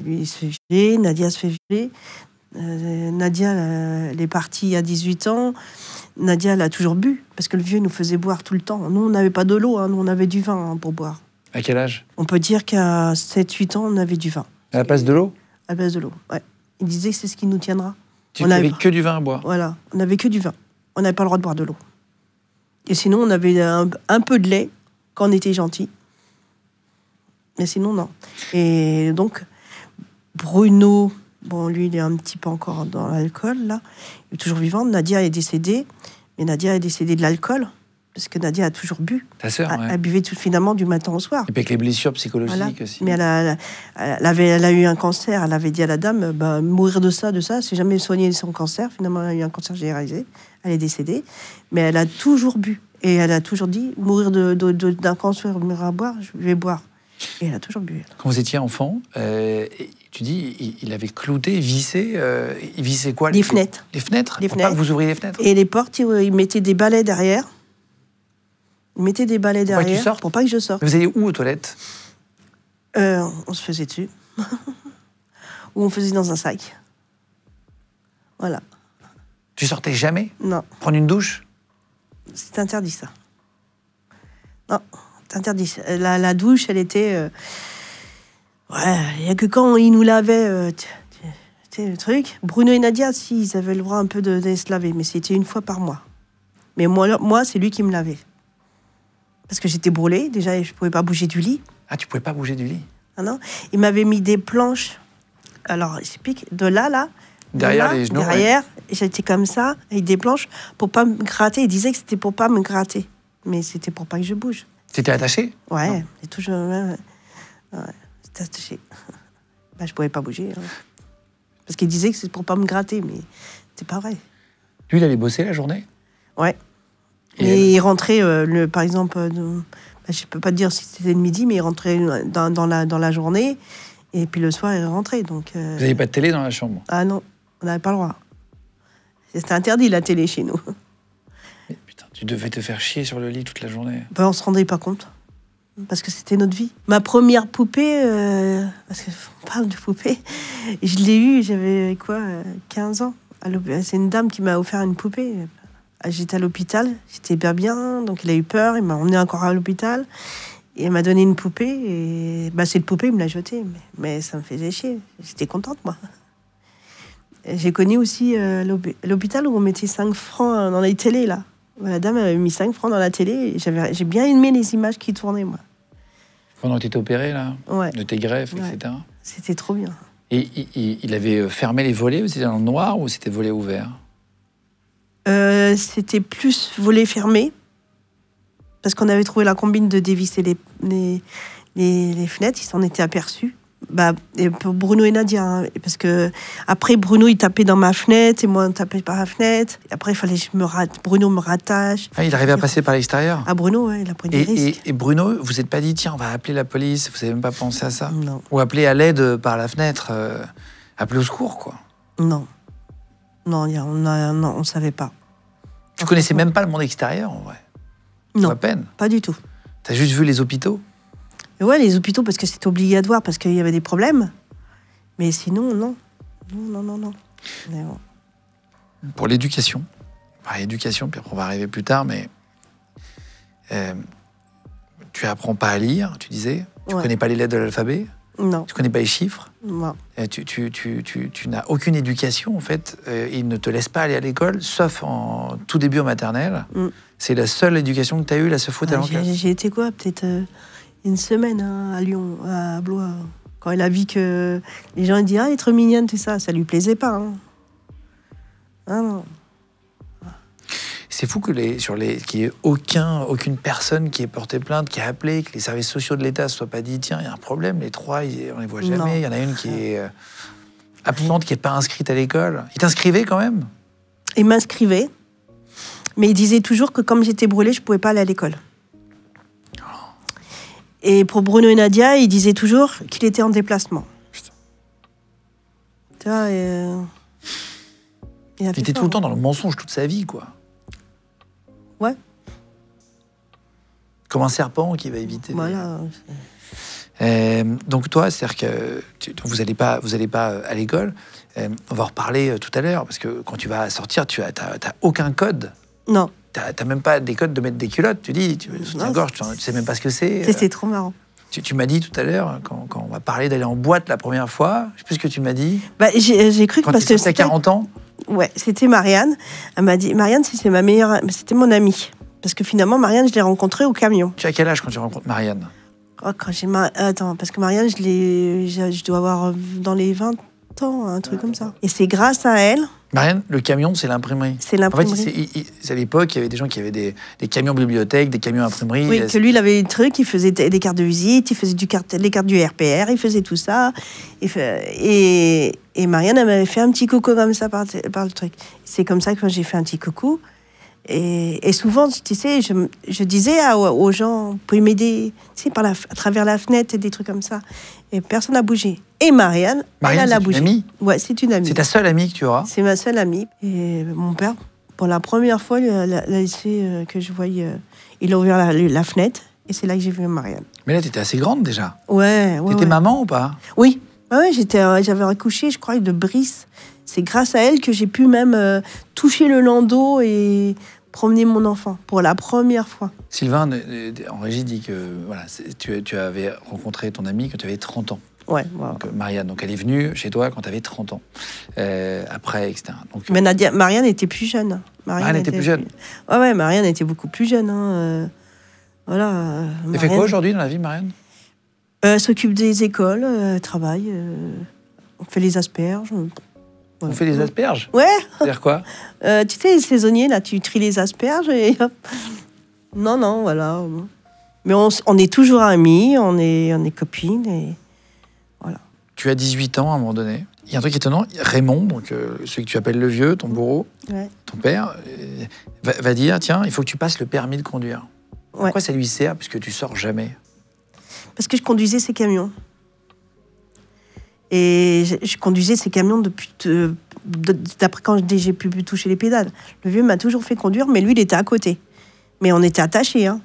lui, il se fait violer. Nadia se fait violer. Nadia, elle est partie à 18 ans. Nadia, elle a toujours bu. Parce que le vieux nous faisait boire tout le temps. Nous, on n'avait pas de l'eau. Hein, nous, on avait du vin pour boire. À quel âge? On peut dire qu'à 7-8 ans, on avait du vin. À la place de l'eau? À la place de l'eau, ouais. Il disait que c'est ce qui nous tiendra. Tu n'avais que du vin à boire? Voilà, on n'avait que du vin. On n'avait pas le droit de boire de l'eau. Et sinon, on avait un peu de lait quand on était gentil. Mais sinon, non. Et donc, Bruno, bon, lui, il est un petit peu encore dans l'alcool, là. Il est toujours vivant. Nadia est décédée. Mais Nadia est décédée de l'alcool. Parce que Nadia a toujours bu. Ta sœur, ouais. Elle buvait tout finalement du matin au soir. Et puis avec les blessures psychologiques Voilà. aussi. Mais elle a eu un cancer. Elle avait dit à la dame, mourir de ça, c'est jamais soigner son cancer. Finalement, elle a eu un cancer généralisé. Elle est décédée. Mais elle a toujours bu. Et elle a toujours dit, mourir d'un cancer, mourir à boire, je vais boire. Et elle a toujours bu. Quand vous étiez enfant, tu dis, il avait clouté, vissé. Il vissait quoi? Les fenêtres. Les fenêtres? Les Pour fenêtres. pas que vous ouvriez les fenêtres? Et les portes, il mettait des balais derrière. Il mettait des balais Pour pas que derrière tu sortes? pour pas que je sorte. Vous alliez où aux toilettes? On se faisait dessus. Ou on faisait dans un sac. Voilà. Tu sortais jamais? Non, Prendre une douche? c'est interdit ça. Non, c'est interdit. La douche, elle était... Ouais, il n'y a que quand ils nous lavaient... le truc. Bruno et Nadia, si, ils avaient le droit un peu de se laver, mais c'était une fois par mois. Mais moi c'est lui qui me lavait. Parce que j'étais brûlée, déjà, je ne pouvais pas bouger du lit. Ah, tu pouvais pas bouger du lit? Ah non. Il m'avait mis des planches. Alors, j'explique, de là, Derrière les genoux? derrière, et j'étais comme ça, avec des planches, pour pas me gratter. Il disait que c'était pour pas me gratter. Mais c'était pour pas que je bouge. T'étais attaché? Ouais, c'est toujours... Ouais, c'était attaché. Je pouvais pas bouger. Hein. Parce qu'il disait que c'est pour pas me gratter, mais c'est pas vrai. Lui, il allait bosser la journée? Ouais. Et Mais il rentrait, par exemple, je peux pas te dire si c'était le midi, mais il rentrait dans la journée, et puis le soir, il rentrait. Donc, Vous n'aviez pas de télé dans la chambre? Ah non, on n'avait pas le droit. C'était interdit, la télé, chez nous. Mais putain, tu devais te faire chier sur le lit toute la journée. On se rendait pas compte. Parce que c'était notre vie. Ma première poupée, parce qu'on parle de poupée, je l'ai eue, j'avais 15 ans. C'est une dame qui m'a offert une poupée. J'étais à l'hôpital, j'étais pas bien, donc il a eu peur, il m'a emmené encore à l'hôpital. Et elle m'a donné une poupée, et cette poupée, il me l'a jetée. Mais ça me faisait chier, j'étais contente, moi. Et j'ai connu aussi l'hôpital où on mettait 5 francs dans les télés, là. La dame avait mis 5 francs dans la télé, et j'ai bien aimé les images qui tournaient, moi. Pendant que tu étais opéré, là? Ouais. De tes greffes, Ouais. etc. C'était trop bien. Et il avait fermé les volets? Vous étiez dans le noir ou c'était volet ouvert? C'était plus volet fermé, parce qu'on avait trouvé la combine de dévisser les fenêtres, ils s'en étaient aperçus. Et pour Bruno et Nadia, hein, parce que après Bruno il tapait dans ma fenêtre et moi on tapait par la fenêtre. Et après il fallait que Bruno me rattache. Ah, il arrivait à passer par l'extérieur? Ah Bruno, ouais, il a pris des risques. Et Bruno, vous n'êtes pas dit, tiens, on va appeler la police? Vous n'avez même pas pensé à ça? Non, Ou appeler à l'aide par la fenêtre? Appeler au secours, quoi? non, on savait pas. Tu connaissais même pas le monde extérieur, en vrai? Ou Non, à peine? pas du tout. T'as juste vu les hôpitaux? Et ouais, les hôpitaux parce que c'était obligatoire, parce qu'il y avait des problèmes. Mais sinon, non. Non. Mais bon. Pour l'éducation. L'éducation, puis après on va arriver plus tard, mais tu apprends pas à lire, tu disais. Tu Ouais. connais pas les lettres de l'alphabet. Non, Tu connais pas les chiffres. non. Tu n'as aucune éducation, en fait. Ils ne te laissent pas aller à l'école, sauf en tout début en maternelle. Mm. C'est la seule éducation que tu as eue, la seule fois où tu en classe. J'ai été peut-être une semaine à Lyon, à Blois. Quand elle a vu que les gens disent « être mignonne, tout ça », ça lui plaisait pas. Hein. Ah non. C'est fou que qu'il n'y ait aucune personne qui ait porté plainte, qui a appelé, que les services sociaux de l'État ne se soient pas dit, tiens, il y a un problème, les trois, on les voit jamais. Non. Il y en a une qui est absente, qui n'est pas inscrite à l'école. Ils t'inscrivaient quand même? Il m'inscrivait, Mais il disait toujours que comme j'étais brûlée, je ne pouvais pas aller à l'école. Et pour Bruno et Nadia, il disait toujours qu'il était en déplacement. Putain. Tu vois, Il était tout le temps dans le mensonge toute sa vie, quoi. Ouais. Comme un serpent qui va éviter. Voilà. Donc toi, c'est-à-dire que vous n'allez pas à l'école. On va en reparler tout à l'heure, parce que quand tu vas sortir, tu n'as aucun code. Non. Tu n'as même pas des codes de mettre des culottes. Tu dis, soutien-gorge, tu sais même pas ce que c'est. C'est trop marrant. Tu m'as dit tout à l'heure, quand on va parler d'aller en boîte la première fois, je sais plus ce que tu m'as dit. Bah, j'ai cru que Quand parce tu que as 40 ans. Ouais, c'était Marianne. Elle m'a dit, Marianne, c'est ma meilleure, c'était mon amie. Parce que finalement, Marianne, je l'ai rencontrée au camion. Tu as quel âge quand tu rencontres Marianne? Quand attends, parce que Marianne, je dois avoir dans les 20 ans, un truc comme ça. Et c'est grâce à elle. Marianne, le camion, c'est l'imprimerie. C'est l'imprimerie. En fait, à l'époque, il y avait des gens qui avaient des camions bibliothèques, des camions imprimerie. Oui, que lui, il avait des trucs, il faisait des cartes de visite, il faisait des cartes du RPR, il faisait tout ça. Et Marianne, elle m'avait fait un petit coucou comme ça par le truc. C'est comme ça que j'ai fait un petit coucou. Et souvent, tu sais, je disais aux gens, vous pouvez m'aider, tu sais, à travers la fenêtre et des trucs comme ça. Et personne n'a bougé. Et Marianne, elle a bougé. Une amie? Ouais, c'est une amie. C'est ta seule amie que tu auras? C'est ma seule amie. Et mon père, pour la première fois, il a laissé que je voyais. Il a ouvert la fenêtre et c'est là que j'ai vu Marianne. Mais là, tu étais assez grande déjà. Ouais. T'étais maman ou pas? Oui. Ouais, j'avais accouché, je crois, de Brice. C'est grâce à elle que j'ai pu même toucher le landau et promener mon enfant pour la première fois. Sylvain, en régie, dit que voilà, tu avais rencontré ton amie quand tu avais 30 ans. Ouais, voilà. Donc, Marianne, donc elle est venue chez toi quand tu avais 30 ans. Après, etc. Donc, mais Marianne était plus jeune. Marianne était plus jeune? Ouais, Marianne était beaucoup plus jeune. Voilà. Elle fait quoi aujourd'hui dans la vie, Marianne? Elle s'occupe des écoles, elle travaille, on fait les asperges. On fait les asperges? Ouais. C'est-à-dire quoi? Tu sais, les saisonniers, là, tu tries les asperges et hop. Non, voilà. Mais on est toujours amis, on est copines et voilà. Tu as 18 ans à un moment donné. Il y a un truc étonnant. Raymond, donc celui que tu appelles le vieux, ton bourreau, ouais. Ton père, va dire, tiens, il faut que tu passes le permis de conduire. Ouais. Pourquoi ça lui sert? Puisque tu sors jamais. Parce que je conduisais ces camions. Et je conduisais ces camions d'après quand j'ai pu toucher les pédales. Le vieux m'a toujours fait conduire, mais lui, il était à côté. Mais on était attachés. Hein.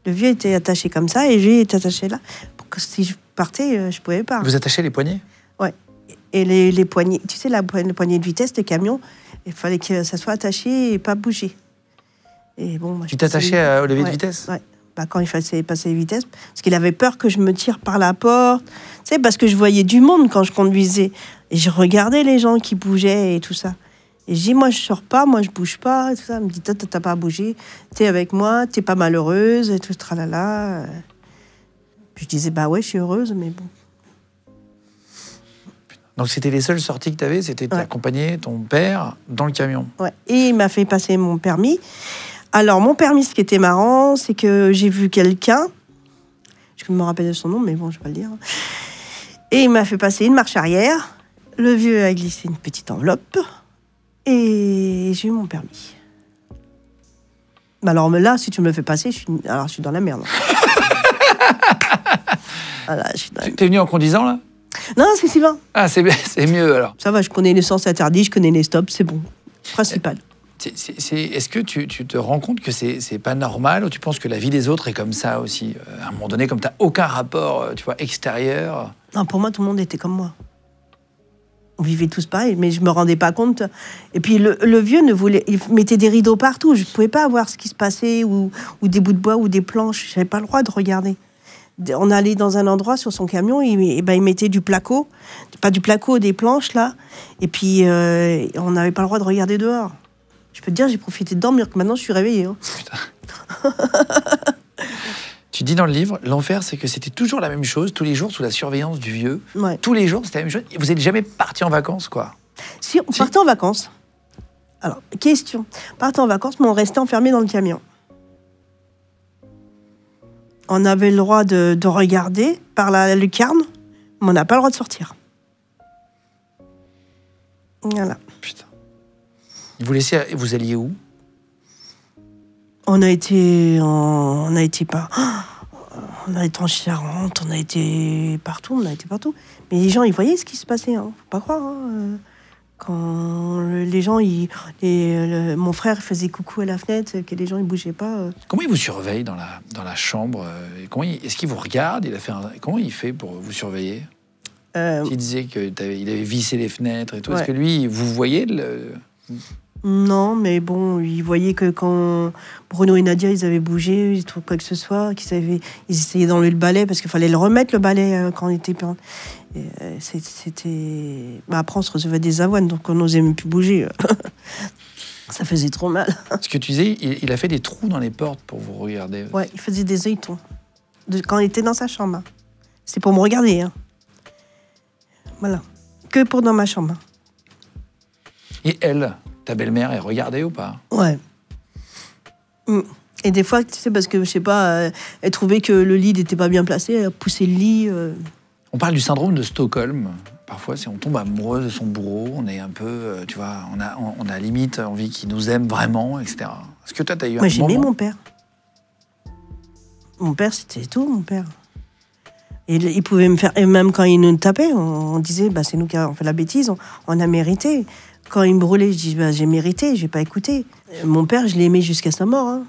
Le vieux était attaché comme ça et lui était attaché là. Pour que si je partais, je ne pouvais pas. Vous attachez les poignets? Ouais. Et les poignées, tu sais, le poignet de vitesse de camion, il fallait que ça soit attaché et pas bouger. Et bon, moi, tu t'attachais au levier de vitesse? Ouais. Bah, quand il fallait passer les vitesses, parce qu'il avait peur que je me tire par la porte, tu sais, parce que je voyais du monde quand je conduisais, et je regardais les gens qui bougeaient et tout ça. Et je dis, moi, je sors pas, moi, je bouge pas, et tout ça. Il me dit, toi, t'as pas à bouger, t'es avec moi, t'es pas malheureuse, et tout, tralala. Puis je disais, bah ouais, je suis heureuse, mais bon. Donc c'était les seules sorties que tu avais, c'était d'accompagner ton père dans le camion. Ouais, et il m'a fait passer mon permis. Alors, mon permis, ce qui était marrant, c'est que j'ai vu quelqu'un, je me rappelle de son nom, mais bon, je vais pas le dire. Et il m'a fait passer une marche arrière. Le vieux a glissé une petite enveloppe. Et j'ai eu mon permis. Alors là, si tu me le fais passer, je suis dans la merde. Voilà, T'es venu en conduisant, là? Non, c'est Sylvain. Ah, c'est mieux, alors. Ça va, je connais les sens interdits, je connais les stops, c'est bon. Principal. Est-ce que tu te rends compte que c'est pas normal, ou tu penses que la vie des autres est comme ça aussi? À un moment donné, comme tu n'as aucun rapport, tu vois, extérieur. Non, pour moi, tout le monde était comme moi. On vivait tous pareil, mais je me rendais pas compte. Et puis le vieux il mettait des rideaux partout. Je pouvais pas voir ce qui se passait, ou des bouts de bois ou des planches. J'avais pas le droit de regarder. On allait dans un endroit sur son camion, il mettait du placo, pas du placo, des planches là. Et puis on n'avait pas le droit de regarder dehors. Je peux te dire, j'ai profité de dormir, que maintenant je suis réveillée. Hein. Putain. Tu dis dans le livre, l'enfer, c'est que c'était toujours la même chose, tous les jours, sous la surveillance du vieux. Ouais. Tous les jours, c'était la même chose. Vous n'êtes jamais partis en vacances, quoi? Si, on partait en vacances. Alors, question. On partait en vacances, mais on restait enfermés dans le camion. On avait le droit de regarder par la lucarne, mais on n'a pas le droit de sortir. Voilà. Putain. Vous alliez où? On a été en Charente, on a été partout. Mais les gens, ils voyaient ce qui se passait, hein. Faut pas croire. Hein. Quand les gens, mon frère faisait coucou à la fenêtre, que les gens ils bougeaient pas. Comment il vous surveille dans la chambre? Est-ce qu'il vous regarde? Comment il fait pour vous surveiller? Il disait qu'il avait vissé les fenêtres et tout. Ouais. Est-ce que lui, vous voyez Non, mais bon, il voyait que quand Bruno et Nadia, ils avaient bougé, quoi que ce soit, ils essayaient d'enlever le balai, parce qu'il fallait le remettre, le balai, quand on était... C'était... Après, on se recevait des avoines, donc on n'osait même plus bouger. Ça faisait trop mal. Ce que tu disais, il a fait des trous dans les portes pour vous regarder. Ouais, il faisait des œilletons. Quand il était dans sa chambre. Hein. C'était pour me regarder. Hein. Voilà. Que pour dans ma chambre. Et elle, ta belle-mère, elle regardait ou pas? Ouais. Et des fois, tu sais, parce que, je sais pas, elle trouvait que le lit n'était pas bien placé, elle poussait le lit... On parle du syndrome de Stockholm. Parfois, on tombe amoureuse de son bourreau, on est un peu, tu vois, on a limite envie qu'il nous aime vraiment, etc. Est-ce que toi, t'as eu un moment... Moi, j'aimais mon père. Mon père, c'était tout, mon père. Et il pouvait me faire... Et même quand il nous tapait, on disait, bah, c'est nous qui avons fait la bêtise, on a mérité. Quand il me brûlait, je dis, bah, j'ai mérité, j'ai pas écouté. Mon père, je l'ai aimé jusqu'à sa mort. Hein.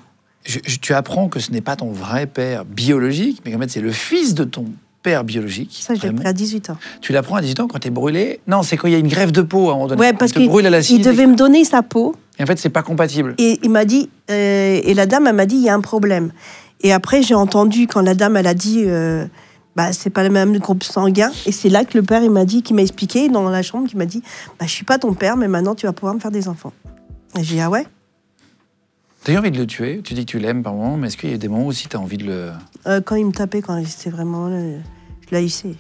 Tu apprends que ce n'est pas ton vrai père biologique, mais qu'en fait, c'est le fils de ton père biologique. Ça, je l'ai appris à 18 ans. Tu l'apprends à 18 ans quand t'es brûlé? Non, c'est quand il y a une greffe de peau à un moment donné. Ouais, parce qu'il devait me donner sa peau. Et en fait, c'est pas compatible. Et il m'a dit, et la dame, elle m'a dit, il y a un problème. Et après, j'ai entendu quand la dame, elle a dit, bah, c'est pas le même groupe sanguin. Et c'est là que le père, il m'a dit, qui m'a expliqué dans la chambre, qui m'a dit, bah, je suis pas ton père, mais maintenant, tu vas pouvoir me faire des enfants. Et j'ai dit, ah ouais? T'as eu envie de le tuer? Tu dis que tu l'aimes par moment, mais est-ce qu'il y a des moments où aussi t'as envie de le... Quand il me tapait, quand c'était vraiment... je l'haïssais.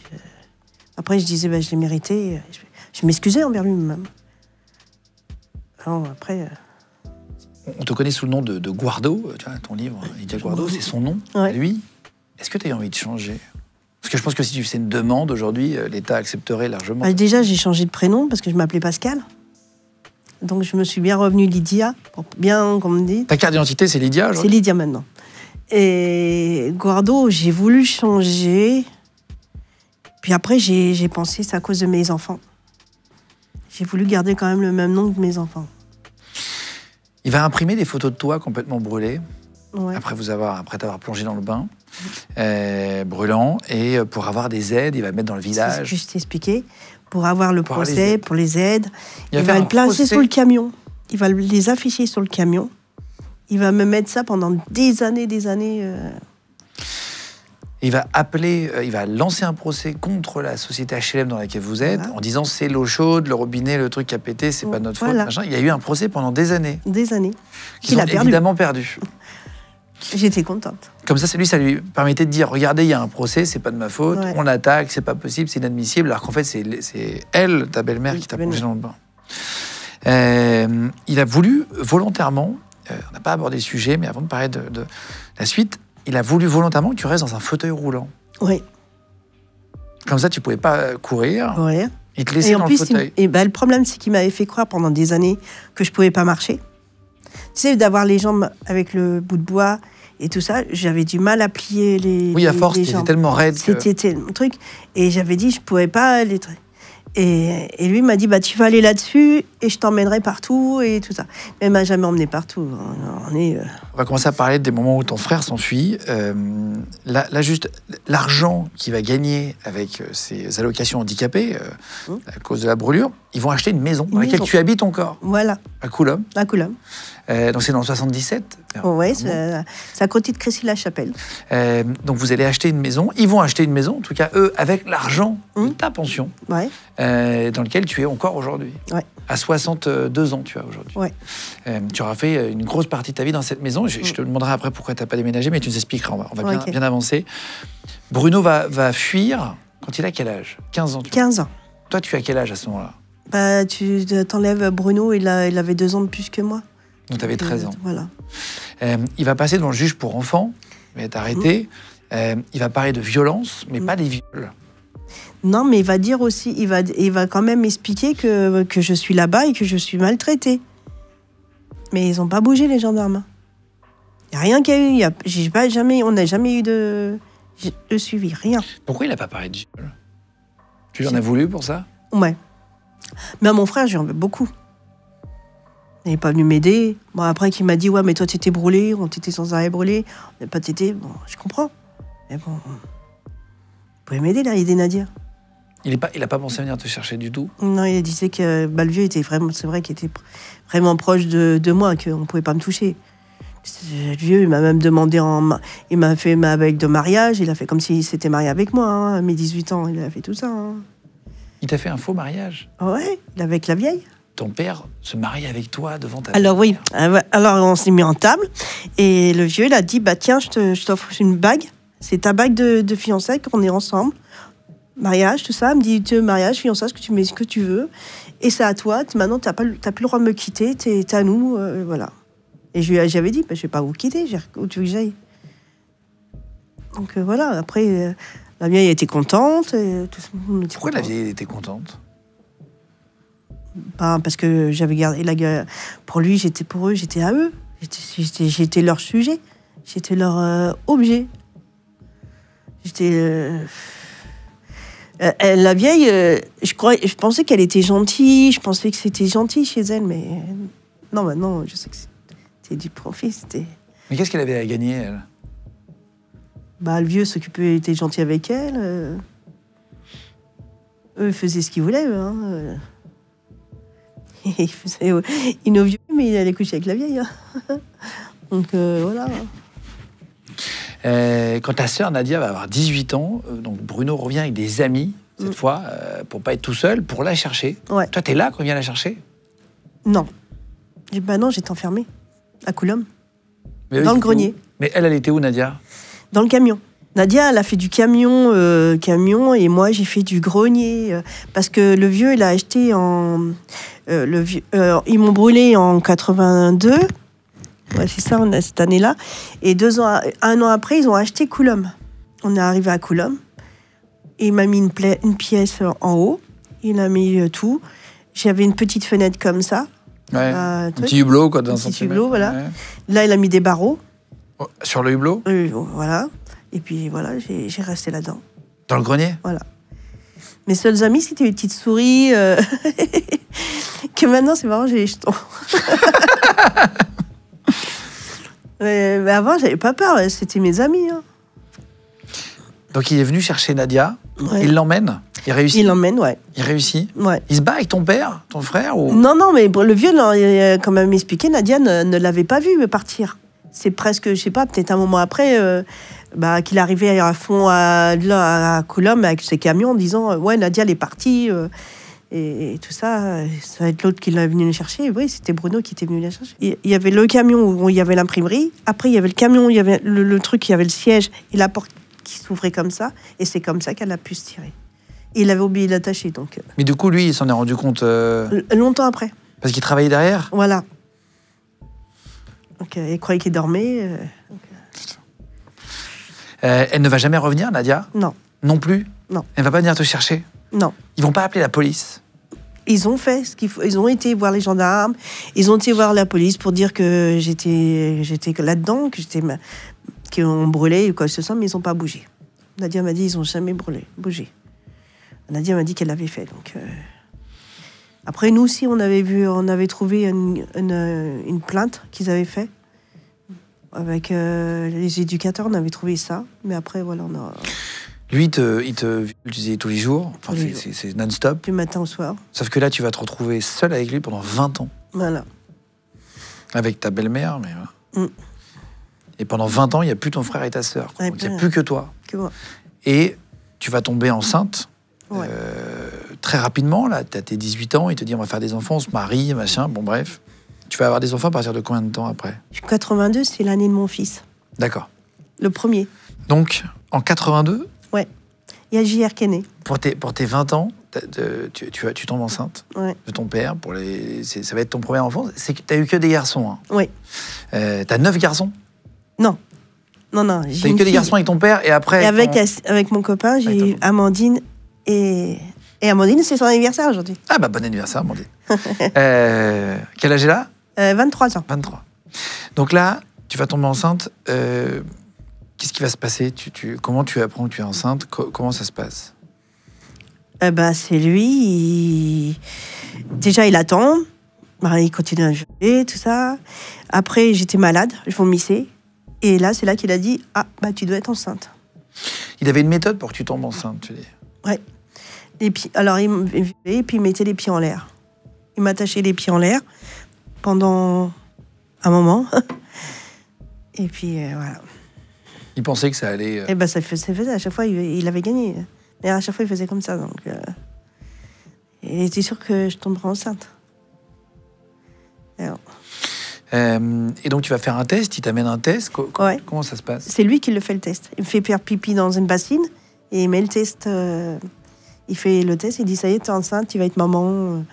Après, je disais, bah, je l'ai mérité. Je m'excusais envers lui-même. Alors, après... On te connaît sous le nom de Guardo, tu vois, ton livre, Lydia Guardo, c'est son nom, ouais. Lui. Est-ce que tu as eu envie de changer? Parce que je pense que si tu faisais une demande aujourd'hui, l'État accepterait largement. Bah, déjà, j'ai changé de prénom parce que je m'appelais Pascal. Donc, je me suis bien revenue Lydia, pour bien qu'on me dise. Ta carte d'identité, c'est Lydia? C'est Lydia maintenant. Et Guardo, j'ai voulu changer. Puis après, j'ai pensé, c'est à cause de mes enfants. J'ai voulu garder quand même le même nom que mes enfants. Il va imprimer des photos de toi complètement brûlées, ouais. après t'avoir plongé dans le bain, brûlant, et pour avoir des aides, il va mettre dans le village. C'est ce que je t'ai expliqué. Pour avoir le procès, pour les aides. Il va le placer sur le camion. Il va les afficher sur le camion. Il va me mettre ça pendant des années. Il va lancer un procès contre la société HLM dans laquelle vous êtes, voilà. En disant c'est l'eau chaude, le robinet, le truc qui a pété, c'est pas notre faute. Machin. Il y a eu un procès pendant des années. Des années. Qu'il a évidemment perdu. J'étais contente. Comme ça lui permettait de dire, regardez, il y a un procès, c'est pas de ma faute, on attaque, c'est pas possible, c'est inadmissible, alors qu'en fait, c'est elle, ta belle-mère, qui t'a plongé dans le bain. Il a voulu volontairement, on n'a pas abordé le sujet, mais avant de parler de la suite, il a voulu volontairement que tu restes dans un fauteuil roulant. Oui. Comme ça, tu pouvais pas courir. Oui. Il te laissait dans le fauteuil. Le problème, c'est qu'il m'avait fait croire pendant des années que je pouvais pas marcher. Tu sais, d'avoir les jambes avec le bout de bois et tout ça, j'avais du mal à plier les Oui, à force, c'était tellement raide. C'était un truc. Et j'avais dit, je pouvais pas les... Et lui m'a dit, bah, tu vas aller là-dessus et je t'emmènerai partout et tout ça. Mais il m'a jamais emmené partout. On va commencer à parler des moments où ton frère s'enfuit. Là, juste, l'argent qu'il va gagner avec ses allocations handicapées, à cause de la brûlure, ils vont acheter une maison dans laquelle tu habites encore. Voilà. À Coulomb. À Coulomb. Donc c'est dans le 77. Oui, c'est à côté de Crécy-la-Chapelle. Donc vous allez acheter une maison. Ils vont acheter une maison, en tout cas eux, avec l'argent de ta pension, dans lequel tu es encore aujourd'hui. Ouais. À 62 ans, tu as aujourd'hui. Ouais. Tu auras fait une grosse partie de ta vie dans cette maison. Je te demanderai après pourquoi tu n'as pas déménagé, mais tu nous expliqueras. On va bien avancer. Bruno va fuir quand il a quel âge? 15 ans. 15 ans. Toi, tu as quel âge à ce moment-là? Bah, tu t'enlèves Bruno, il avait 2 ans de plus que moi. Donc tu avais 13 ans. Voilà. Il va passer devant le juge pour enfants, mais être arrêté. Il va parler de violence, mais pas des viols. Non, mais il va dire aussi, il va quand même expliquer que je suis là-bas et que je suis maltraitée. Mais ils n'ont pas bougé, les gendarmes. Il n'y a rien qu'il y a eu. On n'a jamais eu de suivi, rien. Pourquoi il n'a pas parlé de viol? Tu en as voulu pour ça? Ouais. Mais à mon frère, j'en veux beaucoup. Il n'est pas venu m'aider. Bon, après, il m'a dit, ouais, mais toi, tu étais brûlé, on t'était sans arrêt brûlé, on n'a pas t'aider. Bon, je comprends. Mais bon, vous pouvez m'aider, là, aider Nadia. Il a pas pensé à venir te chercher du tout? Non, il disait que le vieux était vraiment, c'est vrai qu'il était vraiment proche de moi, qu'on ne pouvait pas me toucher. Le vieux, il m'a même demandé, il m'a fait ma bague de mariage, il a fait comme s'il s'était marié avec moi, hein, à mes 18 ans, il a fait tout ça. Hein. Il t'a fait un faux mariage? Ouais, avec la vieille. Ton père se marie avec toi devant ta... Alors oui, alors on s'est mis en table, et le vieux, il a dit, bah tiens, je t'offre une bague, c'est ta bague de fiançailles, qu'on est ensemble. Mariage, tout ça, il me dit mariage, fiançailles, ce que tu mets, ce que tu veux, et c'est à toi. Maintenant, t'as plus le droit de me quitter, t'es à nous, voilà. Et j'avais dit, bah, je vais pas vous quitter, où tu veux que j'aille. Donc voilà. Après, la vieille était contente. Pourquoi la vieille était contente? Bah, parce que j'avais gardé pour lui, pour eux, j'étais à eux. J'étais leur sujet, j'étais leur objet. La vieille, je pensais qu'elle était gentille, je pensais que c'était gentil chez elle, mais non, maintenant, je sais que c'était du profit. Mais qu'est-ce qu'elle avait à gagner, elle? Bah, le vieux s'occupait, était gentil avec elle. Eux, ils faisaient ce qu'ils voulaient, eux. Hein. Ils faisaient nos vieux, mais il allait coucher avec la vieille. Hein. Donc, voilà. Quand ta sœur Nadia va avoir 18 ans, donc Bruno revient avec des amis, cette fois, pour pas être tout seul, pour la chercher. Ouais. Toi, t'es là quand il vient la chercher? Non. Bah non, j'étais enfermée, à Coulombe, dans le grenier. Mais elle était où, Nadia? Dans le camion. Nadia, elle a fait du camion, et moi, j'ai fait du grenier. Parce que le vieux, il a acheté ils m'ont brûlé en 82. Ouais, c'est ça, cette année-là. Et 1 an après, ils ont acheté Coulombe. On est arrivé à Coulombe. Il m'a mis une pièce en haut. Il a mis tout. J'avais une petite fenêtre comme ça. Ouais, un petit hublot, quoi, d'un centimètre. Un petit hublot, voilà. Ouais. Là, il a mis des barreaux. Oh, sur le hublot? Voilà. Et puis, voilà, j'ai resté là-dedans. Dans le grenier? Voilà. Mes seuls amis, c'était les petites souris. Que maintenant, c'est marrant, j'ai les jetons. mais avant, j'avais pas peur. C'était mes amis. Hein. Donc, il est venu chercher Nadia. Ouais. Il l'emmène? Il réussit? Il l'emmène, ouais. Il réussit? Ouais. Il se bat avec ton père, ton frère ou... Non, mais le vieux, non, il a quand même expliqué, Nadia ne l'avait pas vu partir. C'est presque, je sais pas, peut-être un moment après, qu'il arrivait à fond à Coulombe avec ses camions en disant ouais, Nadia, elle est partie. Et tout ça, ça va être l'autre qui l'a venu le chercher. Oui, c'était Bruno qui était venu la chercher. Il y avait le camion où il y avait l'imprimerie. Après, il y avait le camion où il y avait le truc, il y avait le siège et la porte qui s'ouvrait comme ça. Et c'est comme ça qu'elle a pu se tirer. Et il avait oublié d'attacher, donc. Mais du coup, lui, il s'en est rendu compte... Longtemps après. Parce qu'il travaillait derrière? Voilà. Donc, il croyait qu'il dormait. Elle ne va jamais revenir, Nadia? Non. Non plus? Non. Elle va pas venir te chercher? Non. Ils vont pas appeler la police? Ils ont fait ce qu'il faut. Ils ont été voir les gendarmes. Ils ont été voir la police pour dire que j'étais là-dedans, qu'on brûlait ou quoi que ce soit, mais ils n'ont pas bougé. Nadia m'a dit ils n'ont jamais bougé. Nadia m'a dit qu'elle l'avait fait. Donc, après, nous aussi, on avait trouvé une plainte qu'ils avaient fait. Avec les éducateurs, on avait trouvé ça. Mais après, voilà, on a... Lui, il te disait tous les jours. Enfin, c'est non-stop. Du matin au soir. Sauf que là, tu vas te retrouver seule avec lui pendant 20 ans. Voilà. Avec ta belle-mère, mais... Et pendant 20 ans, il n'y a plus ton frère et ta sœur. Ouais, donc, il n'y a plus que toi. Que moi. Et tu vas tomber enceinte. Ouais. Très rapidement, là, tu as tes 18 ans, il te dit on va faire des enfants, on se marie, machin, bon bref. Tu vas avoir des enfants à partir de combien de temps après? 82, c'est l'année de mon fils. D'accord. Le premier. Donc, en 82? Ouais. Il y a JR qui est né. Pour tes 20 ans, tu tombes enceinte de ton père. Ça va être ton premier enfant. Tu n'as eu que des garçons. Hein. Oui. Tu as 9 garçons? Non. Tu as eu que des garçons avec ton père et après... Et avec mon copain, j'ai eu Amandine et Amandine, c'est son anniversaire aujourd'hui. Ah bah bon anniversaire, Amandine. Quel âge est là? 23 ans. 23. Donc là, Tu vas tomber enceinte. Qu'est-ce qui va se passer? Comment tu apprends que tu es enceinte? Comment ça se passe? C'est lui. Déjà, il attend. Il continue à jouer, tout ça. Après, j'étais malade, je vomissais. Et là, c'est là qu'il a dit « Ah, tu dois être enceinte. » Il avait une méthode pour que tu tombes enceinte, tu dis? Ouais. Alors, il me violait et puis il mettait les pieds en l'air. Il m'attachait les pieds en l'air pendant un moment. Et puis, voilà. Il pensait que ça allait... Ça faisait. À chaque fois, il avait gagné. Et à chaque fois, il faisait comme ça. Donc, il était sûr que je tomberais enceinte. Et donc, tu vas faire un test, il t'amène un test. Ouais. Comment ça se passe? C'est lui qui le fait, le test. Il me fait faire pipi dans une bassine et il met le test. Il fait le test, il dit « Ça y est, t'es enceinte, tu vas être maman. »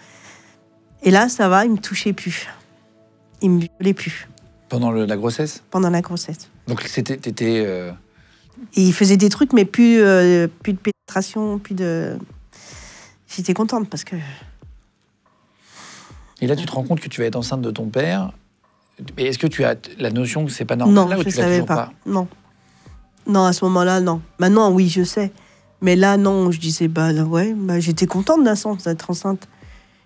Et là, ça va, il me touchait plus. Il me violait plus. Pendant la grossesse? Pendant la grossesse. Donc, t'étais... Et il faisait des trucs, mais plus de pénétration, plus de... J'étais contente parce que... Et là, tu te rends compte que tu vas être enceinte de ton père. Et est-ce que tu as la notion que c'est pas normal? Non, là, ou je ne tu l'as savais toujours pas. Non. Non, à ce moment-là, non. Maintenant, oui, je sais. Mais là, non, je disais, j'étais contente d'être enceinte.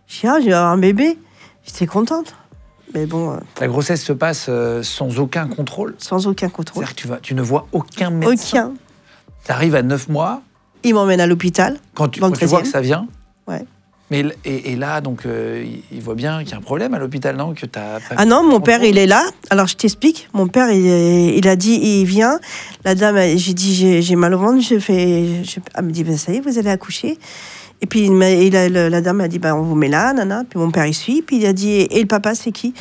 Je dis, j'ai un bébé. J'étais contente. Mais bon... La grossesse se passe sans aucun contrôle? Sans aucun contrôle. C'est-à-dire que tu ne vois aucun médecin? Aucun. Tu arrives à 9 mois. Il m'emmène à l'hôpital. Quand tu vois que ça vient? Ouais. Mais, et là, donc, il voit bien qu'il y a un problème à l'hôpital, non? Que t'as pas... Ah non, mon père, il est là. Alors, je t'explique. Mon père, il a dit, il vient. La dame, j'ai dit, j'ai mal au ventre. Elle me dit, ça y est, vous allez accoucher. Et puis, la dame a dit, on vous met là, nana. Puis mon père, il suit. Puis il a dit, et le papa, c'est qui?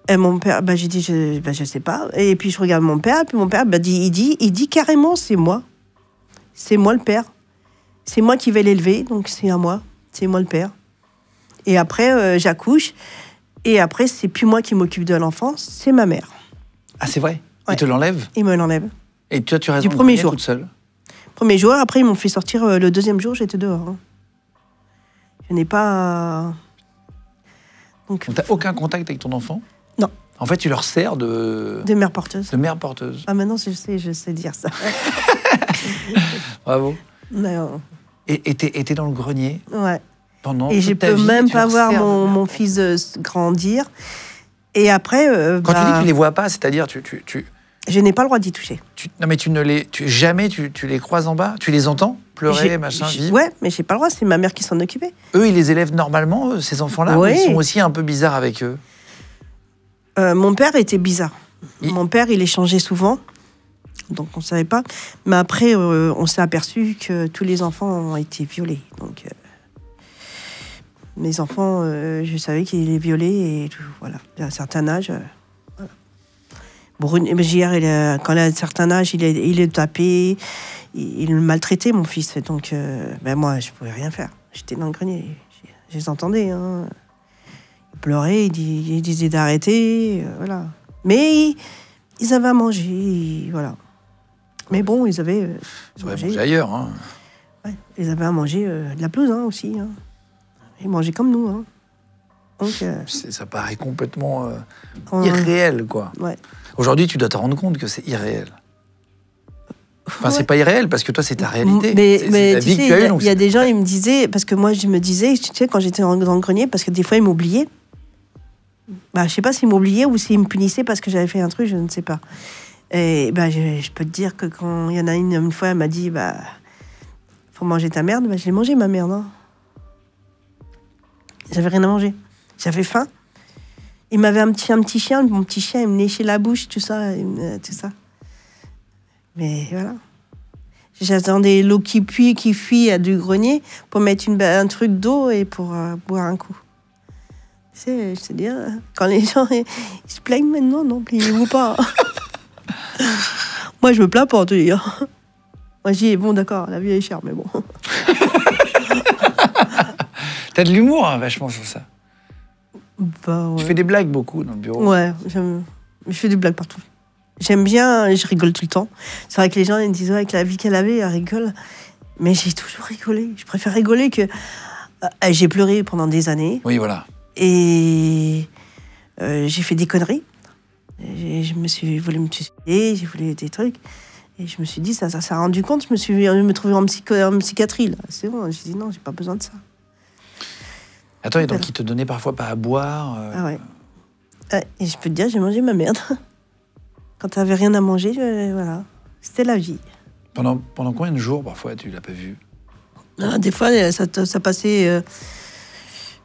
Et mon père, j'ai dit, je sais pas. Et puis, je regarde mon père. Puis mon père, il dit carrément, c'est moi. C'est moi le père. C'est moi qui vais l'élever. Donc, c'est à moi. C'est moi le père. Et après, j'accouche. Et après, c'est plus moi qui m'occupe de l'enfant, c'est ma mère. Ah, c'est vrai? Ouais. Il te l'enlève? Il me l'enlève. Et toi, tu restes du premier jour toute seule? Premier jour. Après, ils m'ont fait sortir le deuxième jour, j'étais dehors. Hein. Je n'ai pas... Donc, tu n'as aucun contact avec ton enfant? Non. En fait, tu leur sers de... De mère porteuse. De mère porteuse. Ah, maintenant, je sais dire ça. Bravo. Non. Et t'es dans le grenier? Ouais. Pendant et je peux même pas voir mon fils grandir. Et après... Quand tu dis que tu les vois pas, c'est-à-dire Je n'ai pas le droit d'y toucher. Non, mais jamais tu les croises en bas? Tu les entends pleurer, machin, vivre? Ouais, mais j'ai pas le droit, c'est ma mère qui s'en occupait. Eux, ils les élèvent normalement, ces enfants-là? Ouais. Ou ils sont aussi un peu bizarres avec eux? Mon père était bizarre. Mon père, il échangeait souvent. Donc, on ne savait pas. Mais après, on s'est aperçu que tous les enfants ont été violés. Donc, mes enfants, je savais qu'ils les violaient. Et tout, voilà. À un certain âge... Quand il a un certain âge, il est tapé. Il le maltraitait, mon fils. Donc, moi, je ne pouvais rien faire. J'étais dans le grenier. Je les entendais. Hein. Il pleurait, il disait d'arrêter. Voilà. Mais ils avaient à manger. Voilà. Mais bon, ils avaient mangé ailleurs. Hein. Ouais, ils avaient à manger de la pelouse aussi. Hein. Ils mangeaient comme nous. Hein. Donc, ça paraît complètement irréel, quoi. Ouais. Aujourd'hui, tu dois te rendre compte que c'est irréel. Enfin, c'est pas irréel, parce que toi, c'est ta réalité. Mais la vie que tu as eue. Il y a des gens, ils me disaient... Parce que moi, je me disais, tu sais, quand j'étais dans le grenier, parce que des fois, ils m'oubliaient. Je sais pas s'ils m'oubliaient ou s'ils me punissaient parce que j'avais fait un truc, je ne sais pas. Et je peux te dire que quand il y en a une fois, elle m'a dit, faut manger ta merde. Je l'ai mangé, ma merde. Hein. J'avais rien à manger. J'avais faim. Il m'avait un petit chien. Mon petit chien, il me léchait la bouche, tout ça. Mais voilà. J'attendais l'eau qui fuit du grenier pour mettre un truc d'eau et pour boire un coup. Tu sais, je te dis, quand les gens ils se plaignent maintenant, non, plaignez-vous pas. Moi, je me plains pas, te dire. Moi, je dis, bon, d'accord, la vie est chère, mais bon. T'as de l'humour, hein, vachement, sur ça. Ouais. Tu fais des blagues beaucoup dans le bureau. Ouais, je fais des blagues partout. J'aime bien, je rigole tout le temps. C'est vrai que les gens ils me disent, avec la vie qu'elle avait, elle rigole. Mais j'ai toujours rigolé. Je préfère rigoler que... j'ai pleuré pendant des années. Oui, voilà. Et j'ai fait des conneries. Et je voulu me suicider, j'ai voulu des trucs. Et je me suis dit, ça s'est rendu compte, je me trouvais en psychiatrie. Là. C'est bon, j'ai dit non, j'ai pas besoin de ça. Attends, et donc il te donnait parfois pas à boire Ah ouais. Et je peux te dire, j'ai mangé ma merde. Quand t'avais rien à manger, voilà. C'était la vie. Pendant combien de jours, parfois, tu l'as pas vu? Des fois, ça passait...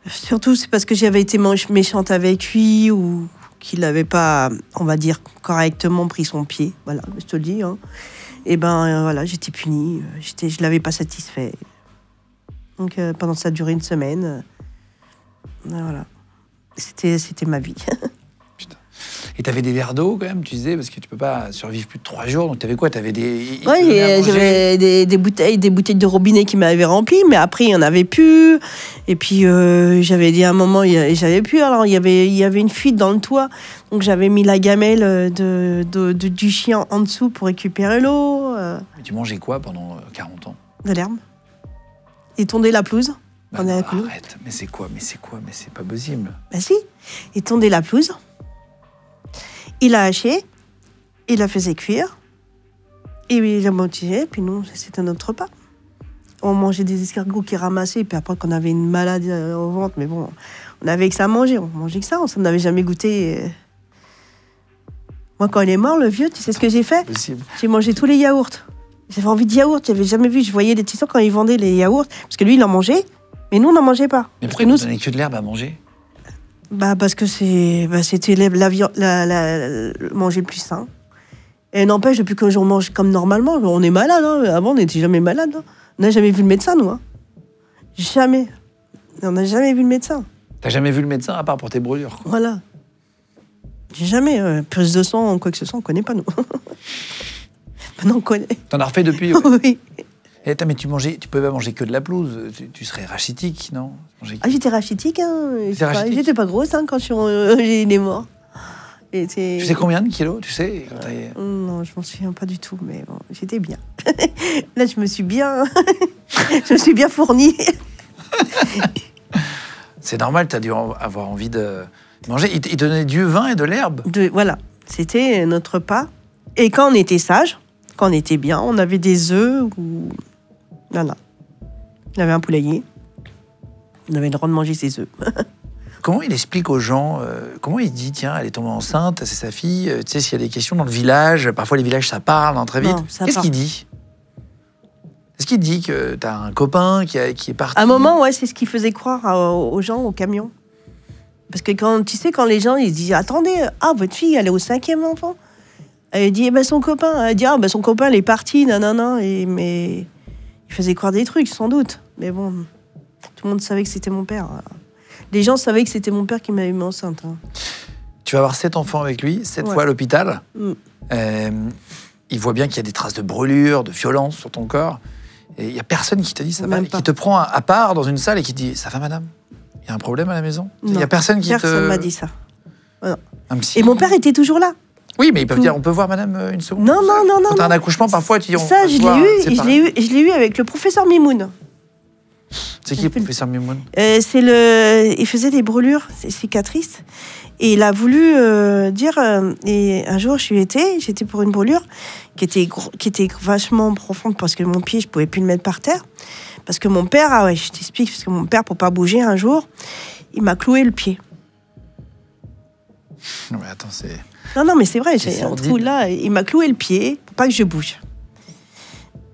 surtout, c'est parce que j'avais été méchante avec lui ou qu'il n'avait pas, on va dire, correctement pris son pied. Voilà, je te le dis. Hein. Et voilà, j'étais punie. Je ne l'avais pas satisfait. Donc, pendant ça a duré une semaine. Voilà. C'était ma vie. Putain. Et t'avais des verres d'eau quand même, tu disais, parce que tu peux pas survivre plus de 3 jours. Donc t'avais quoi? T'avais des... Oui, j'avais des bouteilles de robinet qui m'avaient rempli, mais après il y en avait plus. Et puis j'avais dit à un moment, j'avais plus. Alors il y avait une fuite dans le toit, donc j'avais mis la gamelle du chien en dessous pour récupérer l'eau. Mais tu mangeais quoi pendant 40 ans? De l'herbe. Et tondait la pelouse. Non, arrête, mais c'est quoi? Mais c'est pas possible. Bah si, il tondait la pelouse. Il a haché, il la faisait cuire, et il la motivé, puis nous, c'était notre repas. On mangeait des escargots qui ramassaient, puis après qu'on avait une maladie au ventre, mais bon, on avait que ça à manger, on mangeait que ça, on n'avait jamais goûté. Moi, quand il est mort, le vieux, tu sais ce que j'ai fait? J'ai mangé tous les yaourts. J'avais envie de yaourts, j'avais jamais vu, je voyais les petits quand ils vendaient les yaourts, parce que lui, il en mangeait, mais nous, on n'en mangeait pas. Mais pourquoi vous donnez que de l'herbe à manger? Parce que c'était manger le plus sain. Et n'empêche, depuis que j'en mange comme normalement, on est malade. Hein. Avant, on n'était jamais malade. Hein. On n'a jamais vu le médecin, nous. Hein. Jamais. On n'a jamais vu le médecin. T'as jamais vu le médecin à part pour tes brûlures, quoi. Voilà. Jamais. Prise de sang, quoi que ce soit, on ne connaît pas, nous. Maintenant, on connaît. T'en as refait depuis? Oui. Et mais tu pouvais pas manger que de la pelouse. Tu serais rachitique, non? J'étais rachitique. Hein. J'étais pas grosse hein, quand il est mort. Tu sais combien de kilos, tu sais Non, je m'en souviens pas du tout, mais bon, j'étais bien. Là, je me suis bien fournie. C'est normal, tu as dû avoir envie de manger. Il te donnait du vin et de l'herbe. Voilà, c'était notre repas. Et quand on était sage, quand on était bien, on avait des œufs ou... Non. Il avait un poulailler. On avait le droit de manger ses œufs. Comment il explique aux gens, comment il dit, tiens, elle est tombée enceinte, c'est sa fille, tu sais, s'il y a des questions dans le village, parfois les villages, ça parle très vite. Qu'est-ce qu'il dit? Est-ce qu'il dit que tu as un copain qui est parti? À un moment, ouais, c'est ce qu'il faisait croire aux gens, au camion. Parce que quand les gens, ils disent, attendez, votre fille, elle est au 5e enfant. Elle dit, son copain. Elle dit, son copain, il est parti, nanana. Mais il faisait croire des trucs, sans doute. Mais bon, tout le monde savait que c'était mon père. Les gens savaient que c'était mon père qui m'avait mis enceinte. Hein. Tu vas avoir 7 enfants avec lui, 7 fois à l'hôpital. Il voit bien qu'il y a des traces de brûlure, de violence sur ton corps. Et il n'y a personne qui te dit ça va, qui te prend à part dans une salle et qui te dit, ça va madame? Il y a un problème à la maison? Il n'y a personne qui Personne m'a dit ça. Non. Et mon père était toujours là. Oui, mais ils peuvent dire, on peut voir madame une seconde? Non. Quand t'as un accouchement, parfois, tu dis, ça, je l'ai eu avec le professeur Mimoun. C'est qui le professeur Mimoun? Il faisait des brûlures, des cicatrices. Et il a voulu dire... et un jour, j'étais pour une brûlure qui était vachement profonde parce que mon pied, je ne pouvais plus le mettre par terre. Parce que mon père, je t'explique, parce que mon père, pour ne pas bouger un jour, il m'a cloué le pied. Non, mais attends, c'est... Non, mais c'est vrai, j'ai un trou là. Il m'a cloué le pied pour pas que je bouge.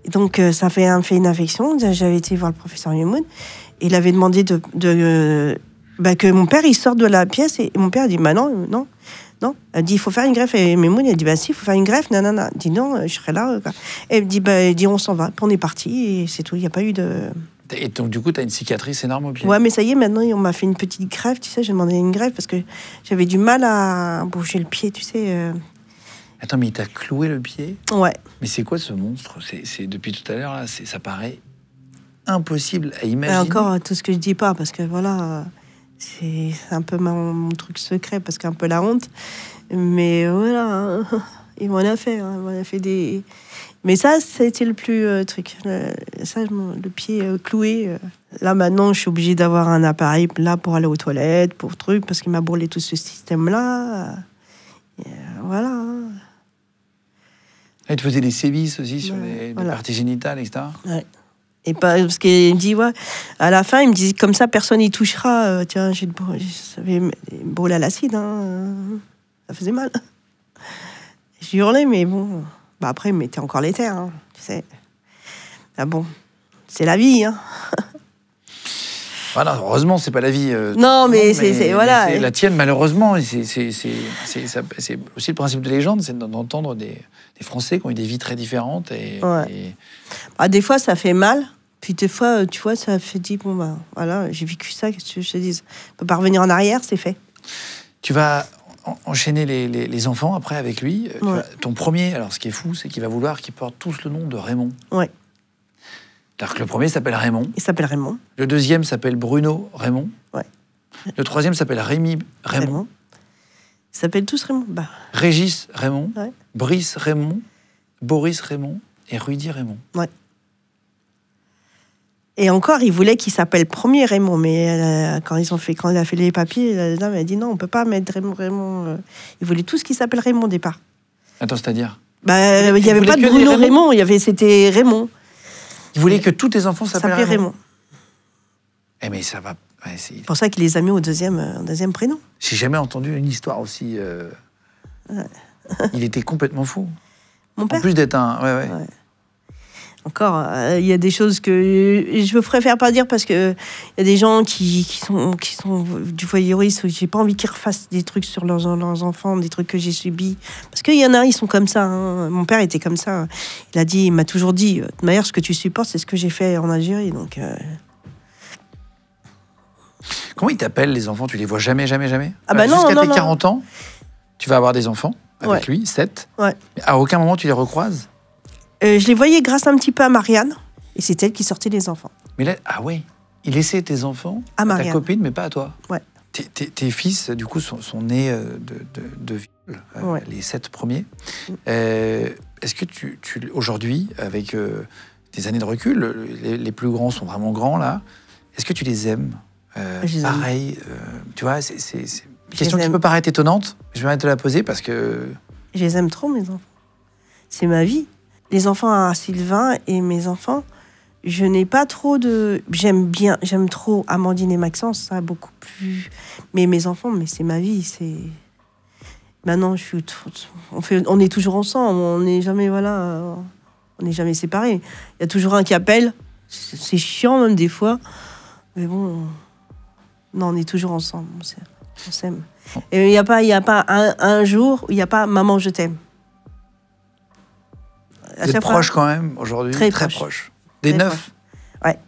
Et donc, ça fait une infection. J'avais été voir le professeur Mimoun. Il avait demandé que mon père, il sorte de la pièce. Et mon père a dit, non. Elle dit, il faut faire une greffe. Et Mimoun, il a dit, si, il faut faire une greffe. Non. Elle dit, non, je serai là. Et elle dit, on s'en va. Puis on est parti. Et c'est tout. Il n'y a pas eu de... Et donc, du coup, tu as une cicatrice énorme au pied? Ouais, mais ça y est, maintenant, on m'a fait une petite greffe. Tu sais, j'ai demandé une greffe parce que j'avais du mal à bouger le pied, tu sais. Attends, mais il t'a cloué le pied? Ouais. Mais c'est quoi ce monstre? C'est depuis tout à l'heure, là, ça paraît impossible à imaginer. Et encore, tout ce que je dis pas, parce que voilà, c'est un peu mon truc secret, parce qu'un peu la honte. Mais voilà, il m'en a fait. Il m'en a fait des... Mais ça, c'était le plus truc. Le pied cloué. Là, maintenant, je suis obligée d'avoir un appareil là pour aller aux toilettes, pour truc, parce qu'il m'a brûlé tout ce système-là. Voilà. Il te faisait des sévices aussi sur les voilà. parties génitales, etc. Ouais. Et parce qu'il me dit, ouais, à la fin, il me dit, comme ça, personne n'y touchera. Tiens, j'avais brûlé à l'acide, hein, ça faisait mal. J'ai hurlé, mais bon. Bah après, il mettait encore les terres, hein, tu sais. Ah bon, c'est la vie, hein. Voilà, heureusement, c'est pas la vie. Non, mais c'est voilà. Mais c'est la tienne, malheureusement. C'est aussi le principe de légende, c'est d'entendre des Français qui ont eu des vies très différentes. Ah, des fois, ça fait mal. Puis des fois, tu vois, ça fait dire, bon, bah, voilà, j'ai vécu ça, qu'est-ce que je te dise. On peut pas revenir en arrière, c'est fait. Tu vas enchaîner les enfants après avec lui. Ouais. Ton premier, alors ce qui est fou, c'est qu'il va vouloir qu'ils portent tous le nom de Raymond. Ouais. Alors que le premier s'appelle Raymond. Il s'appelle Raymond. Le deuxième s'appelle Bruno Raymond. Ouais. Le troisième s'appelle Rémi Raymond. Ils s'appellent tous Raymond. Bah. Régis Raymond. Ouais. Brice Raymond. Boris Raymond. Et Rudy Raymond. Ouais. Et encore, il voulait qu'il s'appelle premier Raymond, mais quand il a fait les papiers, la dame a dit non, on peut pas mettre Raymond. Il voulait tous qu'il s'appelle Raymond au départ. Attends, c'est-à-dire il n'y avait pas de Bruno Raymond, c'était Raymond. Il voulait que tous tes enfants s'appellent Raymond. Eh mais ça va. Ouais, c'est pour ça qu'il les a mis au deuxième prénom. J'ai jamais entendu une histoire aussi. Ouais. Il était complètement fou. Mon père. En plus d'être un. Ouais. Encore, il y a des choses que je préfère pas dire parce que il y a des gens qui sont du voyeurisme. J'ai pas envie qu'ils refassent des trucs sur leurs enfants, des trucs que j'ai subis. Parce qu'il y en a, ils sont comme ça. Hein. Mon père était comme ça. Il m'a toujours dit, de toute manière, ce que tu supportes, c'est ce que j'ai fait en Algérie. Donc. Comment ils t'appellent les enfants? Tu les vois jamais? Ah bah non, jusqu'à tes non. 40 ans, tu vas avoir des enfants avec lui, 7. Ouais. Mais à aucun moment tu les recroises? Je les voyais grâce un petit peu à Marianne, et c'est elle qui sortait les enfants. Mais là, ah ouais, il laissait tes enfants à ta copine, mais pas à toi. Ouais. Tes fils, du coup, sont nés de viol, les 7 premiers. Est-ce que tu aujourd'hui, avec des années de recul, les plus grands sont vraiment grands là, est-ce que tu les aimes pareil, tu vois, c'est une question qui peut paraître étonnante. Je vais te la poser parce que... Je les aime trop, mes enfants. C'est ma vie. Les enfants à Sylvain et mes enfants, je n'ai pas trop de... J'aime trop Amandine et Maxence, ça, beaucoup plus... Mais mes enfants, mais c'est ma vie, c'est... Maintenant, on est toujours ensemble, on n'est jamais, voilà... On n'est jamais séparés. Il y a toujours un qui appelle, c'est chiant même des fois, mais bon... Non, on est toujours ensemble, on s'aime. Et il n'y a pas un jour où il n'y a pas « Maman, je t'aime ». Vous êtes proches quand même, aujourd'hui? Très proches. Des 9? Ouais.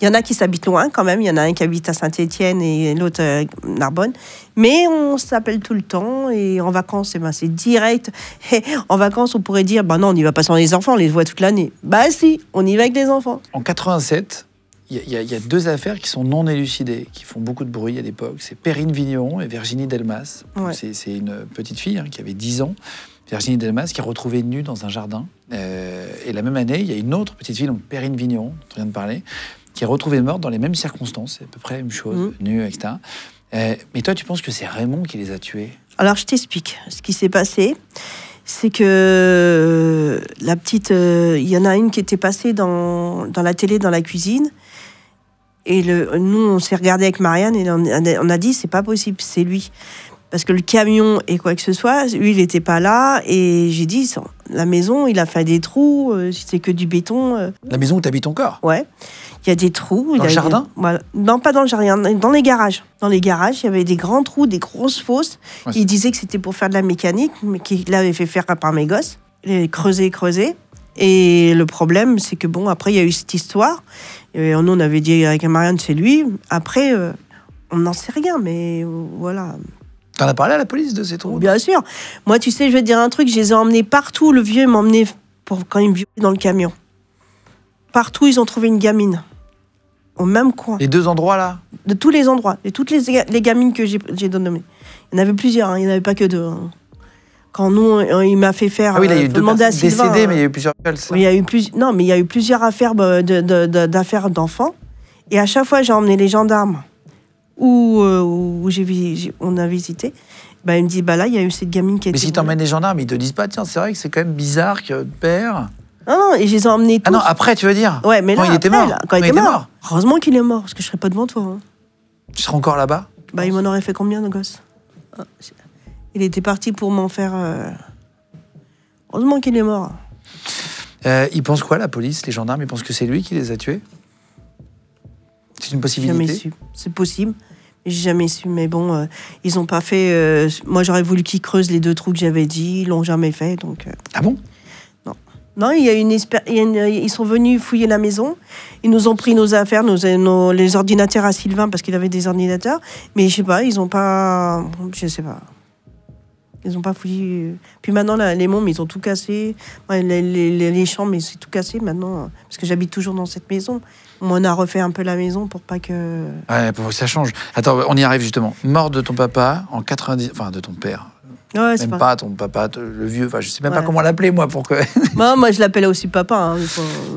Il y en a qui s'habitent loin quand même. Il y en a un qui habite à Saint-Étienne et l'autre à Narbonne. Mais on s'appelle tout le temps. Et en vacances, c'est direct. Et en vacances, on pourrait dire, non, on n'y va pas sans les enfants, on les voit toute l'année. Bah si, on y va avec les enfants. En 87, il y a 2 affaires qui sont non élucidées, qui font beaucoup de bruit à l'époque. C'est Perrine Vigneron et Virginie Delmas. Ouais. C'est une petite fille qui avait 10 ans. Virginie Delmas, qui est retrouvée nue dans un jardin. Et la même année, il y a une autre petite fille, donc Perrine Vigneron, dont on vient de parler, qui est retrouvée morte dans les mêmes circonstances, c'est à peu près la même chose, nue, etc. Mais toi, tu penses que c'est Raymond qui les a tués? Alors, je t'explique. Ce qui s'est passé, c'est que la petite... Il y en a une qui était passée dans la télé, dans la cuisine. Et nous, on s'est regardé avec Marianne et on a dit, c'est pas possible, c'est lui. Parce que le camion et quoi que ce soit, lui, il n'était pas là. Et j'ai dit, la maison, il a fait des trous, c'est que du béton. La maison où t'habites encore? Ouais. Il y a des trous. Dans le jardin? Voilà. Non, pas dans le jardin, dans les garages. Dans les garages, il y avait des grands trous, des grosses fosses. Ouais, il disait que c'était pour faire de la mécanique, mais qu'il l'avait fait faire par mes gosses. Il avait creusé. Et le problème, c'est que après, il y a eu cette histoire. Et nous, on avait dit avec Marianne, c'est lui. Après, on n'en sait rien, mais voilà. T'en as parlé à la police de ces trous? Bien sûr. Moi, tu sais, je vais te dire un truc, je les ai emmenés partout. Le vieux m'a emmené quand il me violait dans le camion. Partout, ils ont trouvé une gamine. Au même coin. Les 2 endroits, là? De tous les endroits. Et toutes les gamines que j'ai nommées. Il y en avait plusieurs, il n'y en avait pas que 2. Hein. Quand nous, il m'a fait faire... Ah oui, là, il y a eu 2 personnes décédées, mais il y a eu plusieurs... Oui, mais il y a eu plusieurs affaires d'affaires d'enfants. Et à chaque fois, j'ai emmené les gendarmes ou où on a visité, bah, il me dit, bah là, il y a eu cette gamine qui a été... Mais si t'emmènes les gendarmes, ils te disent pas, tiens, c'est vrai que c'est quand même bizarre que père... Non, et je les ai emmenés tous. Ah non, après, tu veux dire? Ouais, mais quand là, il était après, mort. là, quand il était mort. Heureusement qu'il est mort, parce que je serais pas devant toi. Hein. Tu serais encore là-bas? Bah, il m'en aurait fait combien, de gosse? Il était parti pour m'en faire... Heureusement qu'il est mort. Ils pensent quoi, la police, les gendarmes? Ils pensent que c'est lui qui les a tués? C'est une possibilité? Jamais su. C'est possible. J'ai jamais su, mais bon, ils ont pas fait... moi, j'aurais voulu qu'ils creusent les 2 trous que j'avais dit. Ils l'ont jamais fait, donc... Ah bon? Non, il y a ils sont venus fouiller la maison. Ils nous ont pris nos affaires, les ordinateurs à Sylvain, parce qu'il avait des ordinateurs. Mais je sais pas, ils ont pas... Je sais pas. Ils ont pas fouillé. Puis maintenant, là, les mômes, ils ont tout cassé. Ouais, les chambres, c'est tout cassé maintenant. Parce que j'habite toujours dans cette maison. On a refait un peu la maison pour pas que... Ouais, pour que ça change. Attends, on y arrive justement. Mort de ton papa en 90... Enfin, de ton père. Ouais, c'est même pas ton papa, le vieux. Enfin, je sais même pas comment l'appeler, moi, pour que... moi, je l'appelais aussi papa. Hein,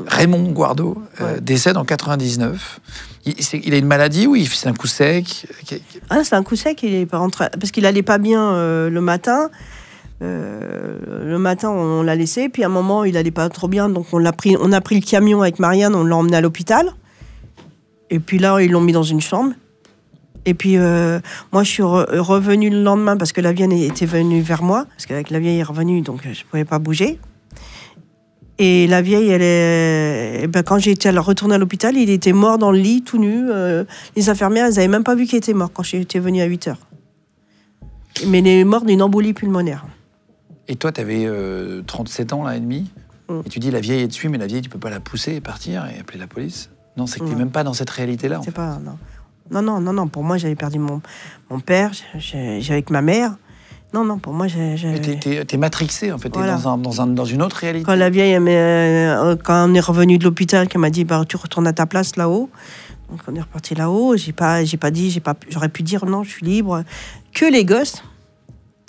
Raymond Guardo décède en 99. Il a une maladie ou c'est un coup sec? Ah, c'est un coup sec. Il est pas rentré parce qu'il allait pas bien le matin. Le matin, on l'a laissé. Puis à un moment, il allait pas trop bien. Donc on a pris le camion avec Marianne. On l'a emmené à l'hôpital. Et puis là, ils l'ont mis dans une chambre. Et puis, moi, je suis revenue le lendemain parce que la vieille était venue vers moi. Parce qu'avec la vieille est revenue, donc je ne pouvais pas bouger. Et la vieille, quand j'ai été retournée à l'hôpital, il était mort dans le lit, tout nu. Les infirmières, elles n'avaient même pas vu qu'il était mort quand j'étais venue à 8h. Mais il est mort d'une embolie pulmonaire. Et toi, tu avais 37 ans, là, et demi. Et tu dis, la vieille est dessus, mais la vieille, tu peux pas la pousser et partir et appeler la police. Non, c'est que tu n'es même pas dans cette réalité-là. C'est pas... Non. Pour moi, j'avais perdu mon père, j'ai avec ma mère. Non, pour moi, T'es matrixé, en fait. Voilà. T'es dans une autre réalité. Quand la vieille, quand on est revenu de l'hôpital, qu'elle m'a dit, bah, tu retournes à ta place là-haut. Donc, on est reparti là-haut. J'aurais pu dire non, je suis libre. Que les gosses,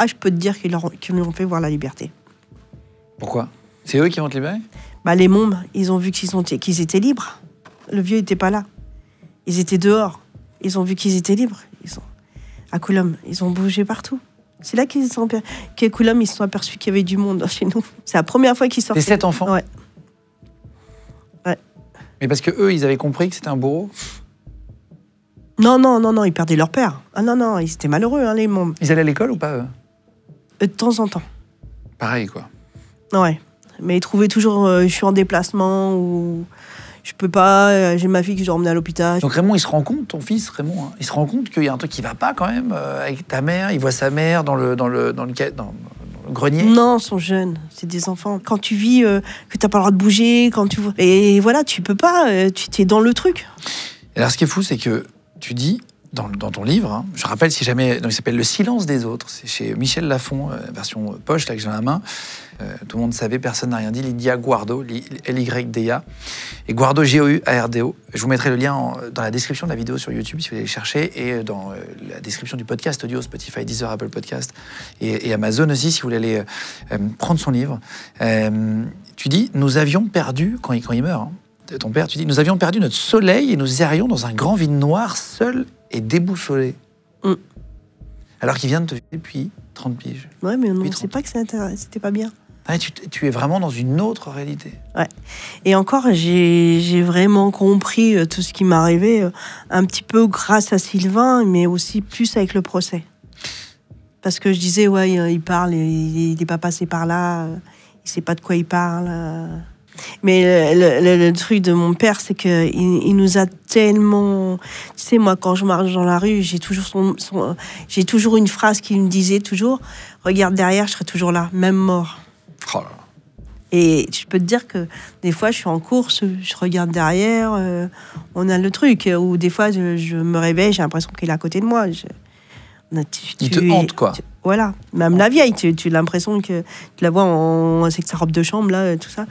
je peux te dire qu'ils nous ont fait voir la liberté. Pourquoi? C'est eux qui vont te libérer? Bah, les mômes, ils ont vu qu'ils étaient libres. Le vieux n'était pas là. Ils étaient dehors. Ils ont vu qu'ils étaient libres. À Coulombe, ils ont bougé partout. C'est là qu'à Coulombe, ils se sont aperçus qu'il y avait du monde chez nous. C'est la première fois qu'ils sortaient. Les 7 enfants? Ouais. Mais parce que eux, ils avaient compris que c'était un bourreau? Non, ils perdaient leur père. Ah non, ils étaient malheureux, hein, les mômes. Ils allaient à l'école ou pas, eux? De temps en temps. Pareil, quoi. Ouais. Mais ils trouvaient toujours, je suis en déplacement ou... Je peux pas, j'ai ma fille que j'ai emmenée à l'hôpital. Donc Raymond, il se rend compte, ton fils Raymond, il se rend compte qu'il y a un truc qui va pas quand même avec ta mère. Il voit sa mère dans le grenier. Non, ils sont jeunes, c'est des enfants. Quand tu vis, que t'as pas le droit de bouger, quand tu vois, et voilà, tu peux pas, tu es dans le truc. Et alors, ce qui est fou, c'est que tu dis dans ton livre, hein, je rappelle si jamais, donc il s'appelle Le silence des autres. C'est chez Michel Lafon, version poche là que j'ai dans la main. Tout le monde savait, personne n'a rien dit. Lydia Guardo, L-Y-D-A. Et Guardo, G-O-U-A-R-D-O. Je vous mettrai le lien dans la description de la vidéo sur YouTube si vous voulez les chercher, et dans la description du podcast audio, Spotify, Deezer, Apple Podcast, et Amazon aussi, si vous voulez aller prendre son livre. Tu dis, nous avions perdu, quand il meurt, hein, ton père, tu dis, nous avions perdu notre soleil et nous errions dans un grand vide noir, seul et déboussolé. Alors qu'il vient de te vivre depuis 30 piges. Ouais, mais on ne sait pas que c'était pas bien. Ah, tu es vraiment dans une autre réalité. Ouais. Et encore, j'ai vraiment compris tout ce qui m'arrivait, un petit peu grâce à Sylvain, mais aussi plus avec le procès. Parce que je disais, ouais, il parle, il n'est pas passé par là, il ne sait pas de quoi il parle. Mais le truc de mon père, c'est qu'il nous a tellement... Tu sais, moi, quand je marche dans la rue, j'ai toujours une phrase qui me disait toujours, regarde derrière, je serai toujours là, même mort. Oh là là. Et je peux te dire que des fois, je suis en course, je regarde derrière, on a le truc. Ou des fois, je me réveille, j'ai l'impression qu'il est à côté de moi. Il te hante, quoi. Voilà. Même la vieille, tu as l'impression que tu la vois avec sa robe de chambre, là, tout ça.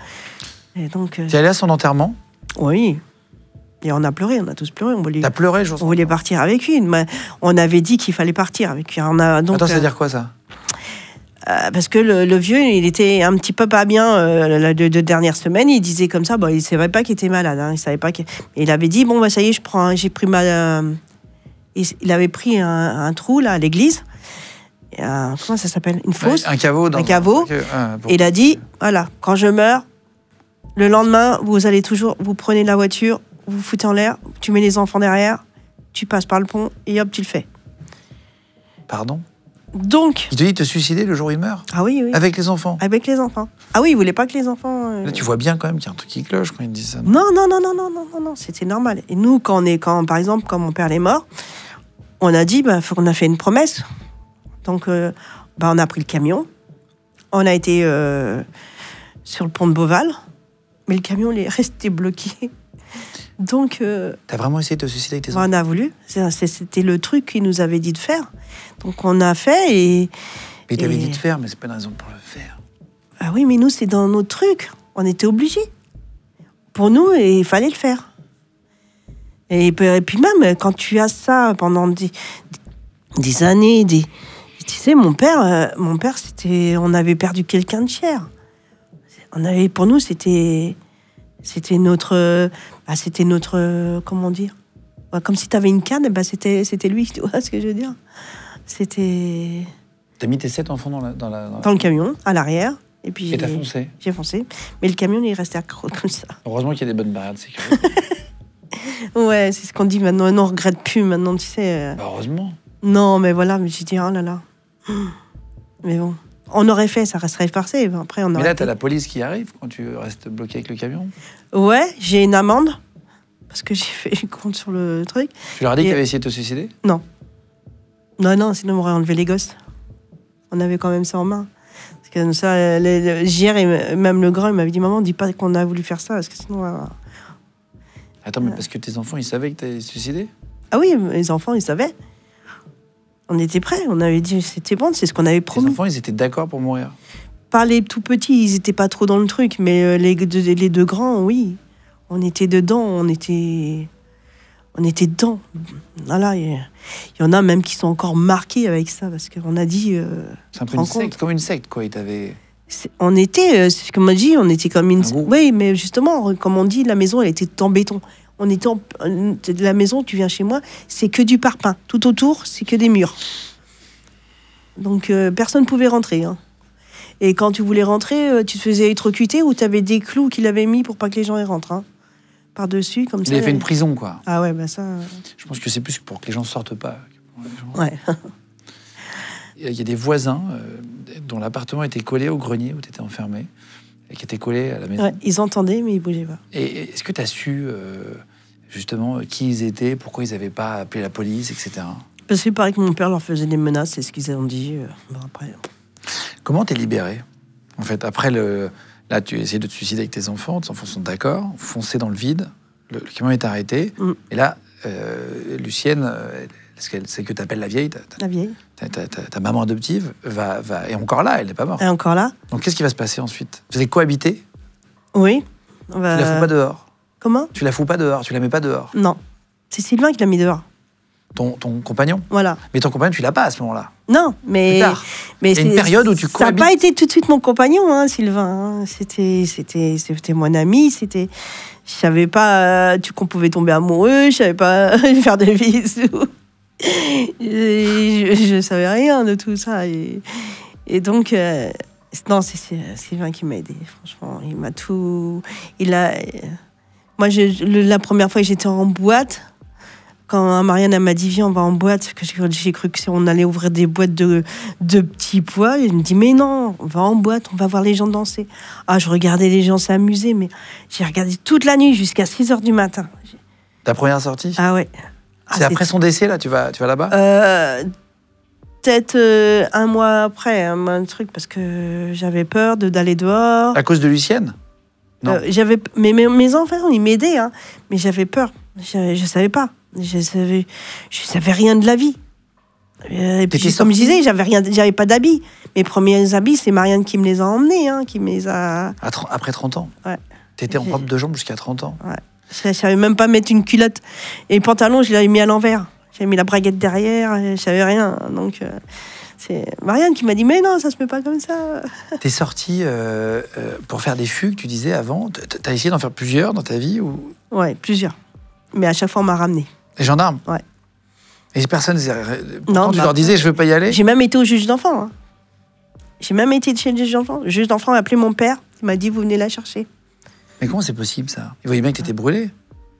Et donc... Tu es allé à son enterrement? Oui. Et on a pleuré, on a tous pleuré. T'as pleuré, on voulait partir avec lui. Mais on avait dit qu'il fallait partir avec lui. Attends, ça veut dire quoi, ça? Parce que le vieux, il était un petit peu pas bien les 2 dernières semaines. Il disait comme ça, il ne savait pas qu'il était malade. Hein, il savait pas il avait dit, bon, ça y est, j'ai pris Et il avait pris un trou, là, à l'église. Comment ça s'appelle? Une fosse. Un caveau. Un caveau. Et il a dit, voilà, quand je meurs, le lendemain, vous prenez la voiture, vous vous foutez en l'air, tu mets les enfants derrière, tu passes par le pont, et hop, tu le fais. Pardon? Donc... Il te dit de te suicider le jour où il meurt? Ah oui, oui. Avec les enfants? Avec les enfants. Ah oui, il voulait pas que les enfants... Là, tu vois bien quand même qu'il y a un truc qui cloche quand il dit ça. Non, c'était normal. Et nous, par exemple, quand mon père est mort, on a dit, on a fait une promesse. Donc, on a pris le camion. On a été sur le pont de Beauval. Mais le camion, il est resté bloqué. Donc... T'as vraiment essayé de te suicider avec tes enfants? On a voulu. C'était le truc qu'il nous avait dit de faire. Donc, on a fait et... Mais il t'avait dit de faire, mais c'est pas une raison pour le faire. Ah oui, mais nous, c'est dans notre truc. On était obligés. Pour nous, il fallait le faire. Et puis même, quand tu as ça pendant des années, tu sais, mon père, c'était, on avait perdu quelqu'un de cher. Pour nous, c'était notre, comment dire, comme si tu avais une canne, c'était lui, tu vois ce que je veux dire. C'était... T'as mis tes 7 enfants dans le camion, à l'arrière. Et puis t'as foncé? J'ai foncé. Mais le camion, il est resté accroché comme ça. Heureusement qu'il y a des bonnes barrières de sécurité. Ouais, c'est ce qu'on dit maintenant. Non, on regrette plus maintenant, tu sais. Heureusement. Non, mais voilà, mais j'ai dit, oh là là. Mais bon, on aurait fait, ça resterait passé. Après, mais là, t'as la police qui arrive quand tu restes bloqué avec le camion? Ouais, j'ai une amende. Parce que j'ai fait compte sur le truc. Tu leur as dit que t'avais essayé de te suicider? Non. Non, sinon on m'aurait enlevé les gosses. On avait quand même ça en main. Parce que ça, hier, et même le grand, il m'avait dit, maman, dis pas qu'on a voulu faire ça, parce que sinon... Attends, mais parce que tes enfants, ils savaient que t'allais suicider? Ah oui, les enfants, ils savaient. On était prêts, on avait dit, c'était bon, c'est ce qu'on avait promis. Les enfants, ils étaient d'accord pour mourir? Pas les tout petits, ils étaient pas trop dans le truc, mais les deux grands, oui. On était dedans, on était dedans. Voilà, il y en a même qui sont encore marqués avec ça, parce qu'on a dit... c'est un peu une secte, comme une secte, quoi. Ils t'avaient... On était, c'est ce qu'on m'a dit, on était comme une... Ah bon? Oui, mais justement, comme on dit, la maison, elle était en béton. On était la maison, tu viens chez moi, c'est que du parpaing. Tout autour, c'est que des murs. Donc, personne ne pouvait rentrer. Hein. Et quand tu voulais rentrer, tu te faisais électrocuter ou tu avais des clous qu'il avait mis pour pas que les gens y rentrent. Hein. Par-dessus, comme ça. Il avait fait une prison, quoi. Ah ouais, ça... Je pense que c'est plus pour que les gens sortent pas. Ouais. Il y a des voisins dont l'appartement était collé au grenier où tu étais enfermé et qui étaient collés à la maison. Ouais, ils entendaient, mais ils bougeaient pas. Et est-ce que tu as su, justement, qui ils étaient, pourquoi ils n'avaient pas appelé la police, etc. Parce qu'il paraît que mon père leur faisait des menaces, c'est ce qu'ils ont dit. Après... Comment t'es libéré? En fait, après là, tu essaies de te suicider avec tes enfants sont d'accord, foncez dans le vide, le camion est arrêté, et là, Lucienne, c'est que tu appelles la vieille, la vieille. Ta maman adoptive est encore là, elle n'est pas morte. Elle est encore là. Donc qu'est-ce qui va se passer ensuite? Vous allez cohabiter? Oui. Tu la fous pas dehors? Comment? Tu la fous pas dehors, tu la mets pas dehors? Non. C'est Sylvain qui l'a mis dehors. Ton compagnon? Voilà. Mais ton compagnon, tu l'as pas à ce moment-là? Non, mais... Plus tard. Mais c'est une période où tu cohabites. Ça n'a pas été tout de suite mon compagnon, hein, Sylvain. Hein. C'était mon ami, c'était... Je savais pas qu'on pouvait tomber amoureux, je savais pas faire des bisous. Je savais rien de tout ça. Et donc... non, c'est Sylvain qui m'a aidé, franchement. Il m'a tout... Moi, la première fois que j'étais en boîte... Quand Marianne m'a dit, viens, on va en boîte, que j'ai cru qu'on allait ouvrir des boîtes de petits pois. Elle me dit, mais non, on va en boîte, on va voir les gens danser. Ah, je regardais les gens s'amuser, mais j'ai regardé toute la nuit jusqu'à 6h du matin. Ta première sortie? Ah ouais. C'est après son décès, là, tu vas là-bas? Peut-être un mois après, un truc, parce que j'avais peur d'aller dehors. À cause de Lucienne? Non. Mais mes enfants, ils m'aidaient, hein, mais j'avais peur. Je savais pas. Je savais rien de la vie. Et puis, comme je disais, j'avais pas d'habits. Mes premiers habits, c'est Marianne qui me les a emmenés, hein, qui me les a... Après 30 ans? Ouais. T'étais en robe de jambe jusqu'à 30 ans? Ouais. Je savais même pas mettre une culotte. Et le pantalon, je l'avais mis à l'envers. J'avais mis la braguette derrière, je savais rien. Donc, c'est Marianne qui m'a dit, mais non, ça se met pas comme ça. T'es sortie pour faire des fugues, tu disais avant. T'as essayé d'en faire plusieurs dans ta vie ou... Ouais, plusieurs. Mais à chaque fois, on m'a ramené. Les gendarmes? Ouais. Et personne, pourtant, Non, tu bah, leur disais, je veux pas y aller. J'ai même été au juge d'enfant. Hein. J'ai même été chez le juge d'enfant. Le juge d'enfant a appelé mon père. Il m'a dit, vous venez la chercher. Mais comment c'est possible, ça? Ils voyaient bien que t'étais brûlée.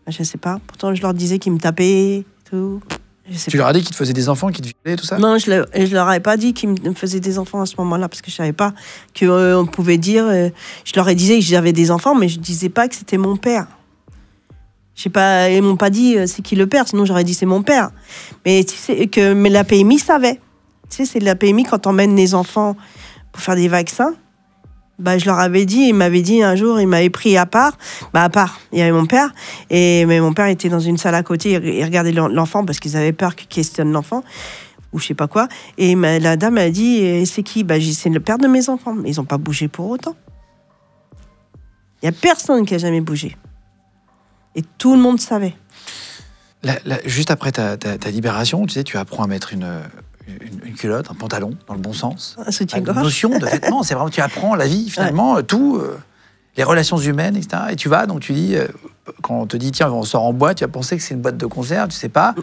Je sais pas. Pourtant, je leur disais qu'ils me tapaient, tout. Tu leur as dit qu'ils te faisaient des enfants, qu'ils te violaient, tout ça? Non, je leur avais pas dit qu'ils me faisaient des enfants à ce moment-là, parce que je savais pas qu'on pouvait dire... je leur ai dit que j'avais des enfants, mais je disais pas que c'était mon père. Je sais pas, ils m'ont pas dit c'est qui le père, sinon j'aurais dit c'est mon père. Mais tu sais mais la PMI savait. Tu sais, c'est la PMI quand on emmène les enfants pour faire des vaccins. Bah, je leur avais dit, ils m'avaient dit un jour, ils m'avaient pris à part. Bah, à part, il y avait mon père. Mais mon père était dans une salle à côté, il regardait l'enfant parce qu'ils avaient peur qu'il questionne l'enfant, ou je sais pas quoi. Et la dame a dit, c'est qui? Bah, j'ai dit, c'est le père de mes enfants. Mais ils n'ont pas bougé pour autant. Il n'y a personne qui a jamais bougé. Et tout le monde savait. Juste après ta libération, tu sais, tu apprends à mettre une culotte, un pantalon, dans le bon sens. Un soutien-gorge. Une notion de vêtements, c'est vraiment, tu apprends la vie, finalement, tout, les relations humaines, etc. Et tu vas, donc tu dis, quand on te dit, tiens, on sort en boîte, tu vas penser que c'est une boîte de conserve, tu sais pas,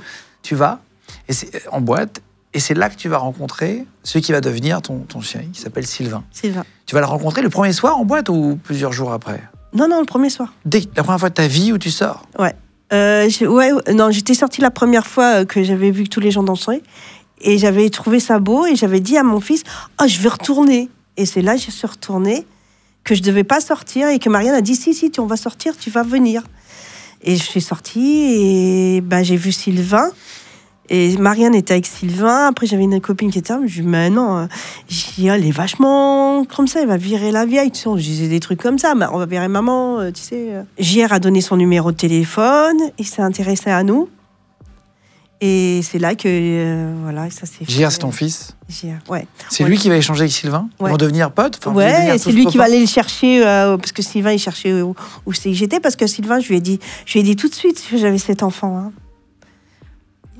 tu vas, et c'est en boîte, et c'est là que tu vas rencontrer celui qui va devenir ton chéri, qui s'appelle Sylvain. Sylvain. Tu vas le rencontrer le premier soir en boîte ou plusieurs jours après? Non, le premier soir. La première fois de ta vie où tu sors? Ouais. Non, j'étais sortie la première fois que j'avais vu que tous les gens dansaient. Et j'avais trouvé ça beau et j'avais dit à mon fils, je vais retourner. Et c'est là que je suis retournée, que je devais pas sortir et que Marianne a dit, si, on va sortir, tu vas venir. Et je suis sortie et j'ai vu Sylvain. Et Marianne était avec Sylvain. Après, j'avais une copine qui était là. Je lui dis, mais non, elle est vachement comme ça, elle va virer la vieille. Tu sais, on disait des trucs comme ça. On va virer maman, tu sais. JR a donné son numéro de téléphone. Il s'est intéressé à nous. Et c'est là que, voilà, ça s'est fait. JR, c'est ton fils? JR, ouais. C'est lui qui va échanger avec Sylvain? Ils vont devenir potes? Ouais, c'est lui qui va aller le chercher, parce que Sylvain, il cherchait où c'est que j'étais. Parce que Sylvain, je lui ai dit tout de suite que j'avais cet enfant. Hein.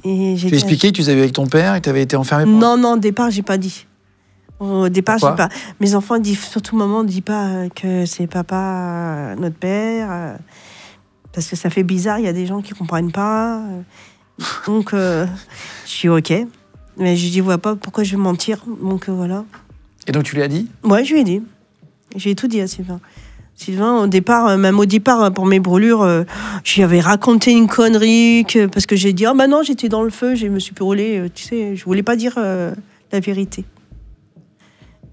Et tu as expliqué que tu avais avec ton père et que tu avais été enfermé? Non, au départ, j'ai pas dit. Au départ, j'ai pas. Mes enfants disent, surtout maman, ne dit pas que c'est papa, notre père. Parce que ça fait bizarre, il y a des gens qui comprennent pas. Donc, je suis OK. Mais je dis, vois pas pourquoi je vais mentir. Donc, voilà. Et donc, tu lui as dit? Ouais, je lui ai dit. J'ai tout dit à Sylvain. Sylvain, même au départ, pour mes brûlures, je lui avais raconté une connerie, parce que j'ai dit, non, j'étais dans le feu, je me suis brûlée. Tu sais, je voulais pas dire la vérité.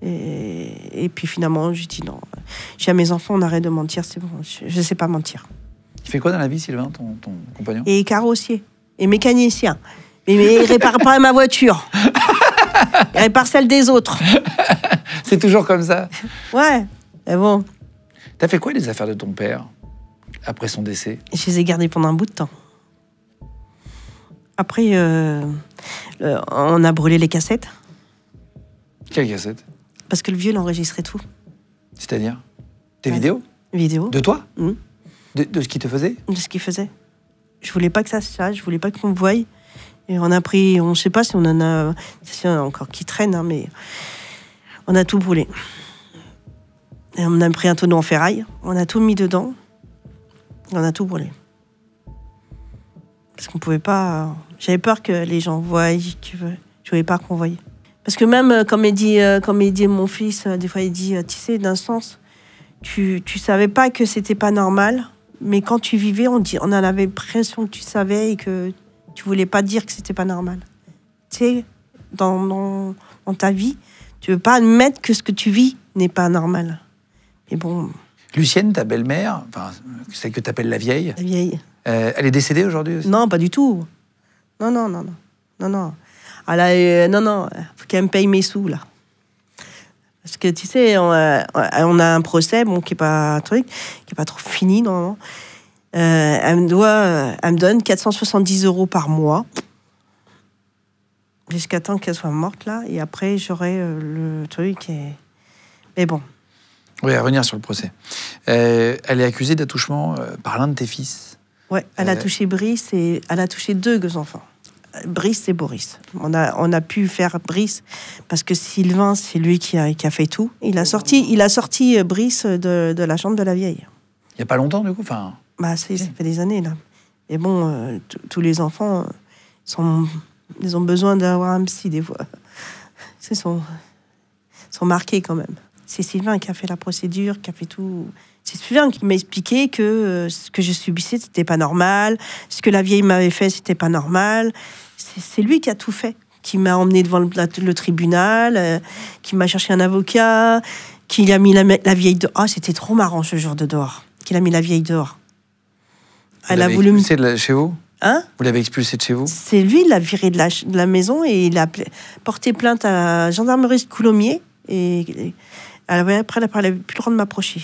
Et puis finalement, j'ai dit non. J'ai à mes enfants, on arrête de mentir, c'est bon, je sais pas mentir. Il fait quoi dans la vie, Sylvain, ton compagnon? Et carrossier. Et mécanicien. Mais il répare pas ma voiture. Il répare celle des autres. C'est toujours comme ça? Ouais, mais bon. T'as fait quoi des affaires de ton père après son décès? Je les ai gardées pendant un bout de temps. Après, on a brûlé les cassettes. Quelles cassettes? Parce que le vieux, il enregistrait tout. C'est-à-dire? Tes vidéos? Vidéos. De toi? De ce qu'il te faisait? De ce qu'il faisait. Je voulais pas que ça se sache, je voulais pas qu'on me voie. Et on a pris, on sait pas si on en a, s'il y en a encore qui traînent, mais on a tout brûlé. Et on a pris un tonneau en ferraille, on a tout mis dedans, et on a tout brûlé. Parce qu'on pouvait pas. J'avais peur que les gens voient, je voulais pas qu'on voie. Parce que même, comme il dit mon fils, des fois il dit, tu sais, d'un sens, tu savais pas que c'était pas normal. Mais quand tu vivais, on en avait l'impression que tu savais et que tu voulais pas dire que c'était pas normal. Tu sais, dans ta vie, tu veux pas admettre que ce que tu vis n'est pas normal. Mais bon. Lucienne, ta belle-mère, enfin, celle que tu appelles la vieille. La vieille. Elle est décédée aujourd'hui aussi? Non, pas du tout. Non. Non. Faut qu'elle me paye mes sous, là. Parce que tu sais, on a un procès, qui est pas un truc, qui est pas trop fini normalement. Elle me donne 470 € par mois, jusqu'à temps qu'elle soit morte là, et après j'aurai le truc. Mais bon. Oui, à revenir sur le procès. Elle est accusée d'attouchement par l'un de tes fils. Ouais, elle a touché Brice et elle a touché 2 enfants. Brice et Boris. On a pu faire Brice parce que Sylvain, c'est lui qui a fait tout. Il a sorti Brice de la chambre de la vieille. Il n'y a pas longtemps, du coup? Ça fait des années, là. Et bon, tous les enfants sont Ils ont besoin d'avoir un psy, des fois. Ils sont marqués, quand même. C'est Sylvain qui a fait la procédure, qui a fait tout. C'est Sylvain qui m'a expliqué que ce que je subissais, c'était pas normal. Ce que la vieille m'avait fait, c'était pas normal. C'est lui qui a tout fait. Qui m'a emmené devant le tribunal, qui m'a cherché un avocat, qui a mis la vieille dehors. Ah, c'était trop marrant ce jour de dehors. Qu'il a mis la vieille dehors. Elle a voulu expulsé de chez vous ? Hein ? Vous l'avez expulsé de chez vous ? C'est lui, il l'a viré de la maison et il a porté plainte à la gendarmerie de Coulommiers. Et après, elle n'avait plus le droit de m'approcher.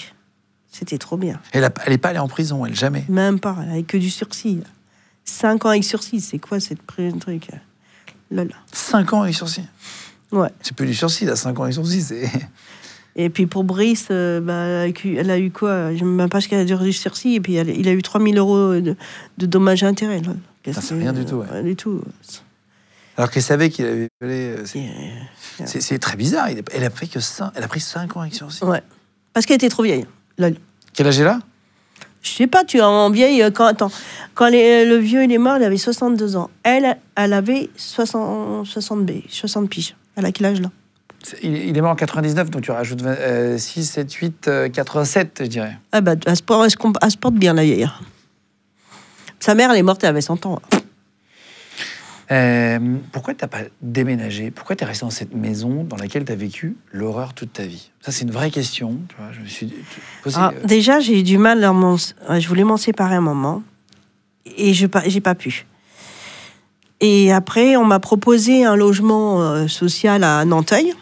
C'était trop bien. Elle n'est pas allée en prison, elle, jamais ? Même pas, avec que du sursis. 5 ans avec sursis, c'est quoi cette truc ? Lol. 5 ans avec sursis ? Ouais. C'est plus du sursis, là, 5 ans avec sursis, c'est... Et puis pour Brice, elle a eu quoi ? Je ne sais même pas ce qu'elle a duré du sursis. Et puis il a eu 3 000 € de dommages et intérêts. C'est rien du tout. Ouais. Rien du tout. Alors qu'elle savait qu'il avait violé. C'est très bizarre. Elle a pris 5 ans avec sursis. Ouais. Parce qu'elle était trop vieille. Lol. Quel âge est là ? Je sais pas, tu es en vieille. Quand le vieux il est mort, il avait 62 ans. Elle avait 60 piges. Elle a quel âge là ? Il est mort en 99, donc tu rajoutes 6, 7, 8, 87, je dirais. Ah bah, elle se porte bien, la vieille. Sa mère, elle est morte, elle avait 100 ans. Pourquoi tu n'as pas déménagé ? Pourquoi tu es resté dans cette maison dans laquelle tu as vécu l'horreur toute ta vie ? Ça, c'est une vraie question. Tu vois, je me suis posé... Déjà, j'ai eu du mal. Je voulais m'en séparer un moment. Et j'ai pas pu. Et après, on m'a proposé un logement social à Nanteuil.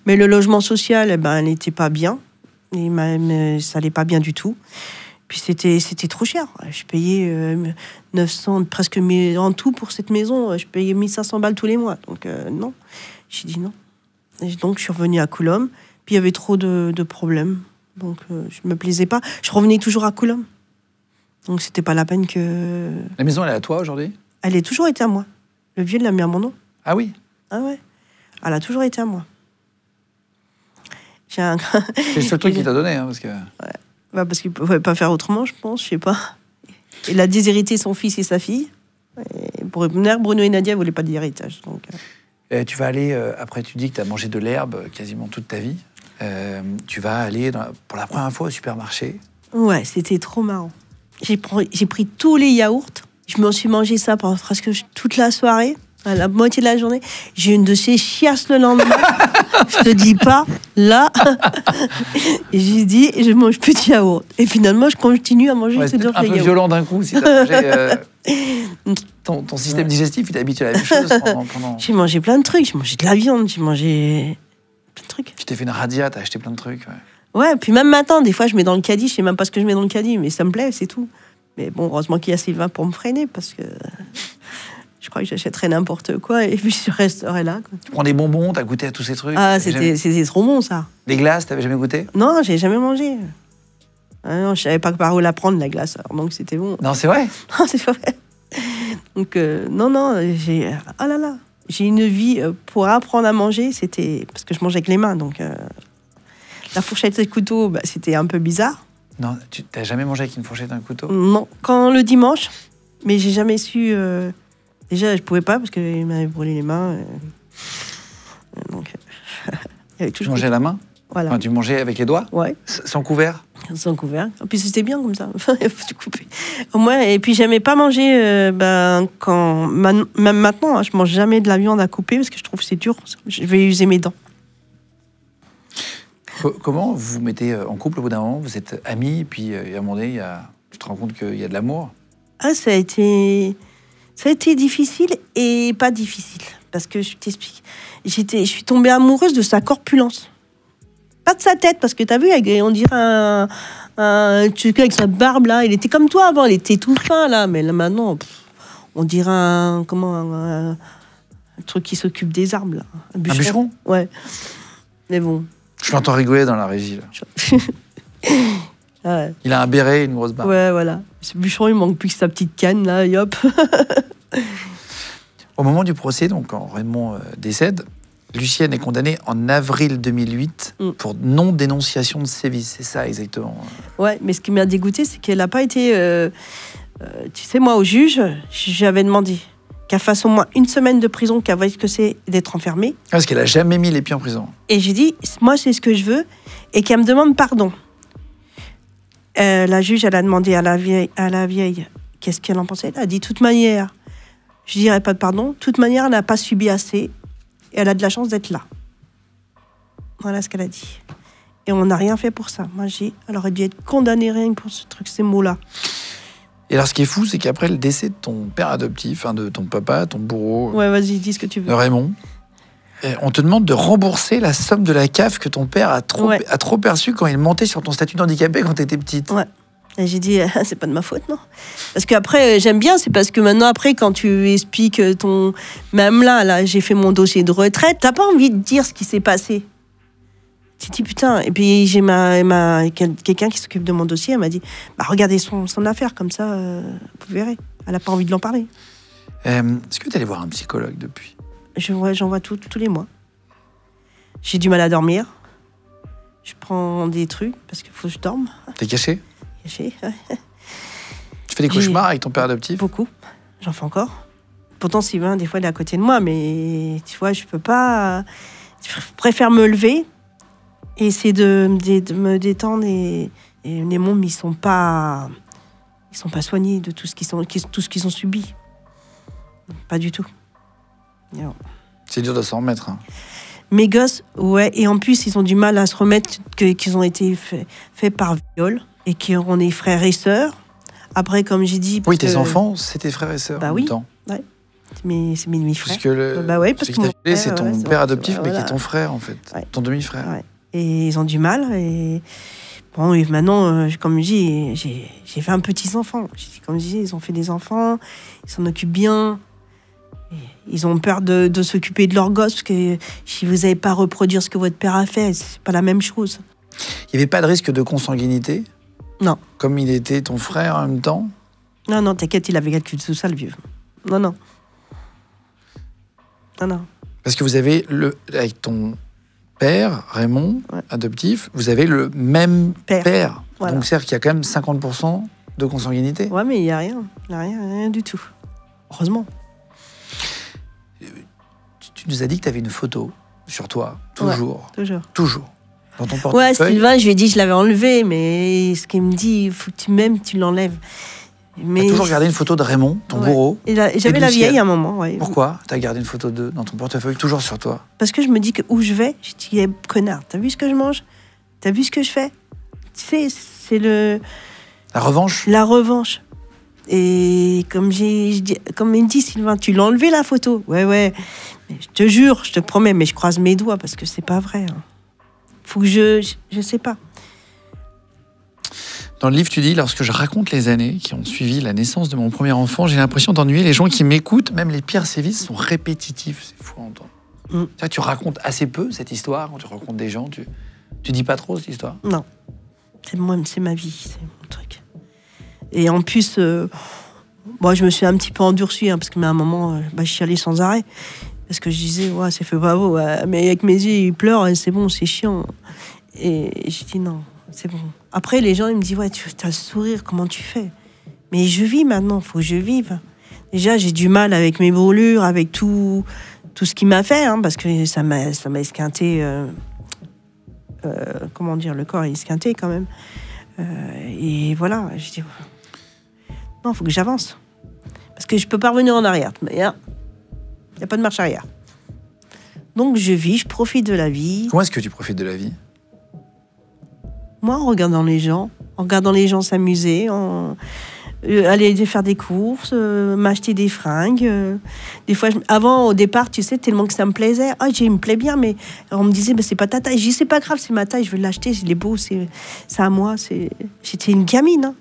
Mais le logement social, elle n'était pas bien. Ça n'allait pas bien du tout. Puis c'était trop cher. Je payais 900, presque en tout pour cette maison. Je payais 1500 balles tous les mois. Donc non, j'ai dit non. Et donc je suis revenue à Coulombe. Puis il y avait trop de problèmes. Donc je me plaisais pas. Je revenais toujours à Coulombe. Donc c'était pas la peine que... La maison, elle est à toi aujourd'hui ? Elle a toujours été à moi. Le vieux l'a mis à mon nom. Ah oui ? Ah ouais. Elle a toujours été à moi. C'est le seul truc qu'il t'a donné, hein, parce que... Ouais. Bah parce qu'il ne pouvait pas faire autrement, je pense, je sais pas. Il a déshérité son fils et sa fille. Et pour revenir, Bruno et Nadia ne voulaient pas d'héritage. Donc... tu vas aller, après tu dis que tu as mangé de l'herbe quasiment toute ta vie, tu vas aller pour la première fois au supermarché. Ouais, c'était trop marrant. J'ai pris tous les yaourts. Je me suis mangé ça pendant presque toute la soirée. À la moitié de la journée, j'ai une de ces chiasses le lendemain. Je te dis pas, là. Et j'ai dit, je mange plus de yaourt. Et finalement, je continue à manger c'est un peu violent d'un coup si t'as mangé. Ton système digestif, il est habitué à la même chose pendant... J'ai mangé plein de trucs. J'ai mangé de la viande, j'ai mangé plein de trucs. Tu t'es fait une radia, t'as acheté plein de trucs. Ouais. Ouais, puis même maintenant, des fois, je mets dans le caddie. Je sais même pas ce que je mets dans le caddie, mais ça me plaît, c'est tout. Mais bon, heureusement qu'il y a Sylvain pour me freiner, parce que... Je crois que j'achèterais n'importe quoi et puis je resterais là. Quoi. Tu prends des bonbons, t'as goûté à tous ces trucs? Ah, c'était trop bon, ça. Des glaces, t'avais jamais goûté? Non, j'ai jamais mangé. Ah non, je savais pas par où la prendre, la glace, alors, donc c'était bon. Non, c'est vrai? Non, c'est pas vrai. Donc, non, j'ai... Oh là là. J'ai une vie pour apprendre à manger, c'était... Parce que je mangeais avec les mains, donc... La fourchette et le couteau, bah, c'était un peu bizarre. Non, tu t'as jamais mangé avec une fourchette et un couteau? Non, quand le dimanche, mais j'ai jamais su... Déjà, je pouvais pas parce qu'il m'avait brûlé les mains. Donc, il y avait toujours... Tu mangeais à la main? Voilà. Enfin, tu mangeais avec les doigts? Ouais. Sans couvert? Sans couvert. Et puis c'était bien comme ça. Il faut tout couper. Au moins, et puis j'aimais pas manger quand... Même maintenant, hein, je mange jamais de la viande à couper parce que je trouve que c'est dur. Je vais user mes dents. Comment vous vous mettez en couple au bout d'un moment? Vous êtes amis, et puis à un moment donné, tu te rends compte qu'il y a de l'amour? Ah, ça a été difficile et pas difficile. Parce que je t'explique. Je suis tombée amoureuse de sa corpulence. Pas de sa tête, parce que t'as vu, on dirait un truc avec sa barbe là. Il était comme toi avant, il était tout fin là. Mais là maintenant, on dirait un truc qui s'occupe des arbres là. Un bûcheron? Ouais. Mais bon. Je l'entends rigoler dans la régie là. Ouais. Il a un béret et une grosse barbe. Ouais, voilà. Ce bûcheron, il manque plus que sa petite canne, là, et hop. Au moment du procès, donc quand Raymond décède, Lucienne est condamnée en avril 2008 pour non-dénonciation de sévices. C'est ça, exactement. Ouais, mais ce qui m'a dégoûté, c'est qu'elle n'a pas été... tu sais, moi, au juge, j'avais demandé qu'elle fasse au moins 1 semaine de prison, qu'elle voie ce que c'est d'être enfermée. Parce qu'elle a jamais mis les pieds en prison. Et j'ai dit, moi, c'est ce que je veux, et qu'elle me demande pardon. La juge, elle a demandé à la vieille qu'est-ce qu'elle en pensait. Elle a dit, de toute manière, je dirais pas de pardon, de toute manière, elle n'a pas subi assez, et elle a de la chance d'être là. Voilà ce qu'elle a dit. Et on n'a rien fait pour ça. Moi, elle aurait dû être condamnée rien que pour ce truc, ces mots-là. Et alors, ce qui est fou, c'est qu'après le décès de ton père adoptif, de ton papa, ton bourreau, Ouais, vas-y, dis ce que tu veux. de Raymond, on te demande de rembourser la somme de la CAF que ton père a trop perçue quand il montait sur ton statut d'handicapé quand tu étais petite. Ouais. Et j'ai dit, c'est pas de ma faute, non. Parce qu'après, j'aime bien, c'est parce que maintenant, après, quand tu expliques ton... Même là, j'ai fait mon dossier de retraite, t'as pas envie de dire ce qui s'est passé. Tu te dis, putain. Et puis, j'ai quelqu'un qui s'occupe de mon dossier, elle m'a dit, regardez son affaire, comme ça, vous verrez. Elle a pas envie de l'en parler. Est-ce que tu es allé voir un psychologue depuis ? J'en vois tous les mois. J'ai du mal à dormir. Je prends des trucs, parce qu'il faut que je dorme. T'es caché ? Caché, Tu fais des cauchemars avec ton père adoptif ? Beaucoup. J'en fais encore. Pourtant, Sylvain, des fois, il est à côté de moi, mais tu vois, je peux pas... Je préfère me lever et essayer de me détendre. Et les mômes, ils sont pas soignés de tout ce qu'ils ont subi. Pas du tout. Non. C'est dur de s'en remettre. Hein. Mes gosses, ouais, et en plus, ils ont du mal à se remettre qu'ils ont été faits par viol et qu'on est frères et sœurs. Après, comme j'ai dit... Oui, tes enfants, c'est tes frères et sœurs en même temps. Ouais. C'est mes demi-frères. Parce que ouais, ce qui t'a violé, c'est ton père adoptif, mais voilà. qui est ton frère, en fait. Ouais. Ton demi-frère. Ouais. Et ils ont du mal. Et bon, et maintenant, comme je dis, j'ai 20 petits-enfants. Comme je dis, ils ont fait des enfants, ils s'en occupent bien. Ils ont peur de s'occuper de leurs gosses, parce que si vous n'avez pas à reproduire ce que votre père a fait, c'est pas la même chose. Il n'y avait pas de risque de consanguinité ? Non. Comme il était ton frère en même temps ? Non, t'inquiète, il avait calculé tout ça, le vieux. Non. Parce que vous avez, avec ton père, Raymond, adoptif, vous avez le même père. Voilà. Donc c'est-à-dire qu'il y a quand même 50% de consanguinité. Ouais, mais il n'y a rien. Il n'y a rien du tout. Heureusement. Tu nous as dit que tu avais une photo sur toi, toujours. Ouais, toujours. Dans ton portefeuille. Ouais, Sylvain, je lui ai dit, je l'avais enlevé, mais ce qu'il me dit, il faut que tu m'aimes, tu l'enlèves. Mais... Tu as toujours gardé une photo de Raymond, ton bourreau. J'avais la vieille à un moment. Ouais. Pourquoi tu as gardé une photo d'eux dans ton portefeuille, toujours sur toi ? Parce que je me dis que où je vais, je dis, connard, t'as vu ce que je mange ? T'as vu ce que je fais ? Tu sais, c'est le... La revanche ? La revanche. Et comme il me dit, Sylvain, tu l'as enlevé la photo ? Ouais. Mais je te jure, je te promets, mais je croise mes doigts parce que c'est pas vrai. Hein. Faut que je sais pas. Dans le livre, tu dis, lorsque je raconte les années qui ont suivi la naissance de mon premier enfant, j'ai l'impression d'ennuyer les gens qui m'écoutent. Même les pires sévices sont répétitifs. C'est fou à entendre. Tu racontes assez peu cette histoire quand tu rencontres des gens. Tu dis pas trop cette histoire ? Non. C'est ma vie, c'est mon truc. Et en plus, moi, je me suis un petit peu endurcie, parce qu'à un moment, je chialais sans arrêt. Parce que je disais, c'est fait pas beau, mais avec mes yeux, ils pleurent, et c'est bon, c'est chiant. Et j'ai dit non, c'est bon. Après, les gens, ils me disent, tu as le sourire, comment tu fais ? Mais je vis maintenant, il faut que je vive. Déjà, j'ai du mal avec mes brûlures, avec tout ce qu'il m'a fait, parce que ça m'a esquinté. Comment dire, le corps est esquinté quand même. Et voilà, je dis, non, il faut que j'avance. Parce que je peux pas revenir en arrière. Il n'y a pas de marche arrière. Donc je vis, je profite de la vie. Comment est-ce que tu profites de la vie ? Moi, en regardant les gens s'amuser, aller faire des courses, m'acheter des fringues. Des fois, avant, au départ, tu sais, tellement que ça me plaisait. Il me plaît bien, mais on me disait, c'est pas ta taille. Je dis, c'est pas grave, c'est ma taille, je veux l'acheter, il est beau, c'est à moi. J'étais une gamine. Hein.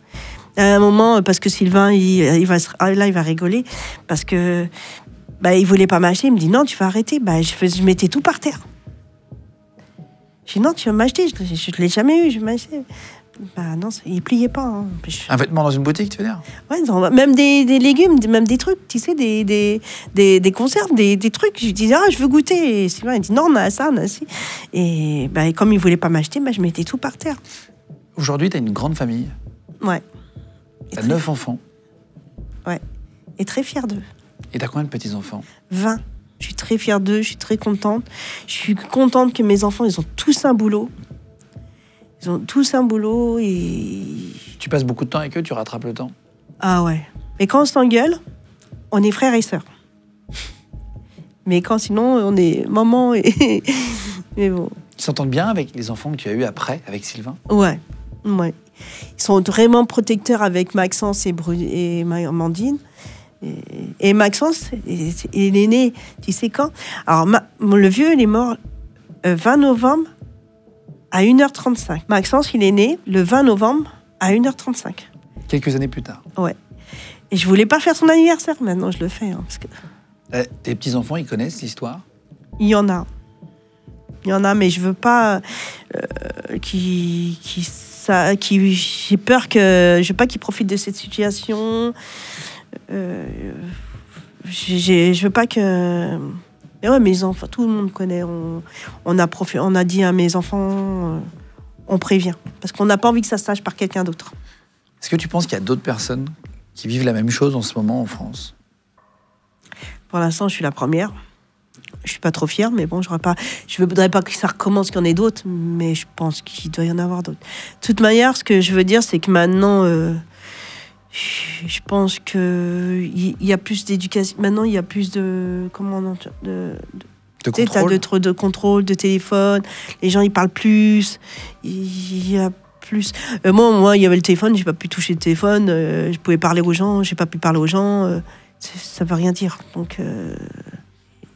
À un moment, parce que Sylvain, il va rigoler, parce que il voulait pas m'acheter. Il me dit, non, tu vas arrêter. Je mettais tout par terre. J'ai dit, non, tu vas m'acheter, je l'ai jamais eu, je vais m'acheter. Non, il pliait pas. Hein. Un vêtement dans une boutique, tu veux dire ? Ouais, même des légumes, même des trucs, tu sais, des conserves, des trucs. Je disais, je veux goûter. Et Sylvain, il dit, non, on a ça, on a ci. Et comme il voulait pas m'acheter, je mettais tout par terre. Aujourd'hui, tu as une grande famille. Ouais. Tu as 9 enfants. Ouais. Et très fière d'eux. Et t'as combien de petits-enfants? 20. Je suis très fière d'eux, je suis très contente. Je suis contente que mes enfants, ils ont tous un boulot. Ils ont tous un boulot et... Tu passes beaucoup de temps avec eux, tu rattrapes le temps? Ah ouais. Mais quand on s'engueule, on est frères et sœurs. Mais quand sinon, on est maman et... Mais bon. Ils s'entendent bien avec les enfants que tu as eus après, avec Sylvain? Ouais. Ils sont vraiment protecteurs avec Maxence et Amandine. Et Maxence, il est né, tu sais quand? Alors, le vieux, il est mort 20 novembre à 1h35. Maxence, il est né le 20 novembre à 1h35. Quelques années plus tard. Ouais. Et je voulais pas faire son anniversaire, maintenant je le fais. Parce que... Tes petits-enfants, ils connaissent l'histoire? Il y en a, mais je veux pas j'ai peur que... Je veux pas qu'ils profitent de cette situation. Je veux pas que... Mais ouais, mes enfants, tout le monde connaît. On a dit à mes enfants, on prévient. Parce qu'on n'a pas envie que ça se sache par quelqu'un d'autre. Est-ce que tu penses qu'il y a d'autres personnes qui vivent la même chose en ce moment en France? Pour l'instant, je suis la première. Je suis pas trop fière, mais bon, je voudrais pas que ça recommence, qu'il y en ait d'autres, mais je pense qu'il doit y en avoir d'autres. De toute manière, ce que je veux dire, c'est que maintenant... je pense qu'il y a plus d'éducation. Maintenant, il y a plus de... de contrôle, de téléphone. Les gens, ils parlent plus. Il y a plus... Moi, il y avait le téléphone, j'ai pas pu toucher le téléphone. Je pouvais parler aux gens, j'ai pas pu parler aux gens. Ça veut rien dire. Donc...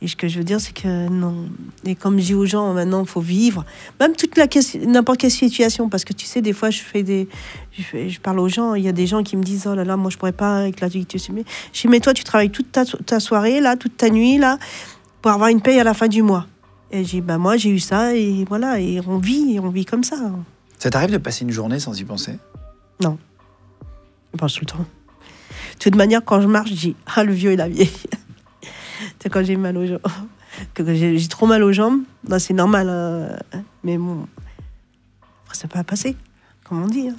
Et ce que je veux dire, c'est que non. Et comme je dis aux gens, maintenant, il faut vivre. Même n'importe quelle situation. Parce que tu sais, des fois, je parle aux gens. Il y a des gens qui me disent, oh là là, moi, je pourrais pas avec la vie que tu sais. Je dis, mais toi, tu travailles toute ta soirée, là, toute ta nuit, là, pour avoir une paye à la fin du mois. Et j'ai dit, moi, j'ai eu ça, et voilà. Et on vit comme ça. Ça t'arrive de passer une journée sans y penser? Non. Je pense tout le temps. De toute manière, quand je marche, je dis, ah, le vieux et la vieille. C'est quand j'ai mal aux jambes. Que j'ai trop mal aux jambes, ben c'est normal. Mais bon, après, ça peut pas passer, comme on dit.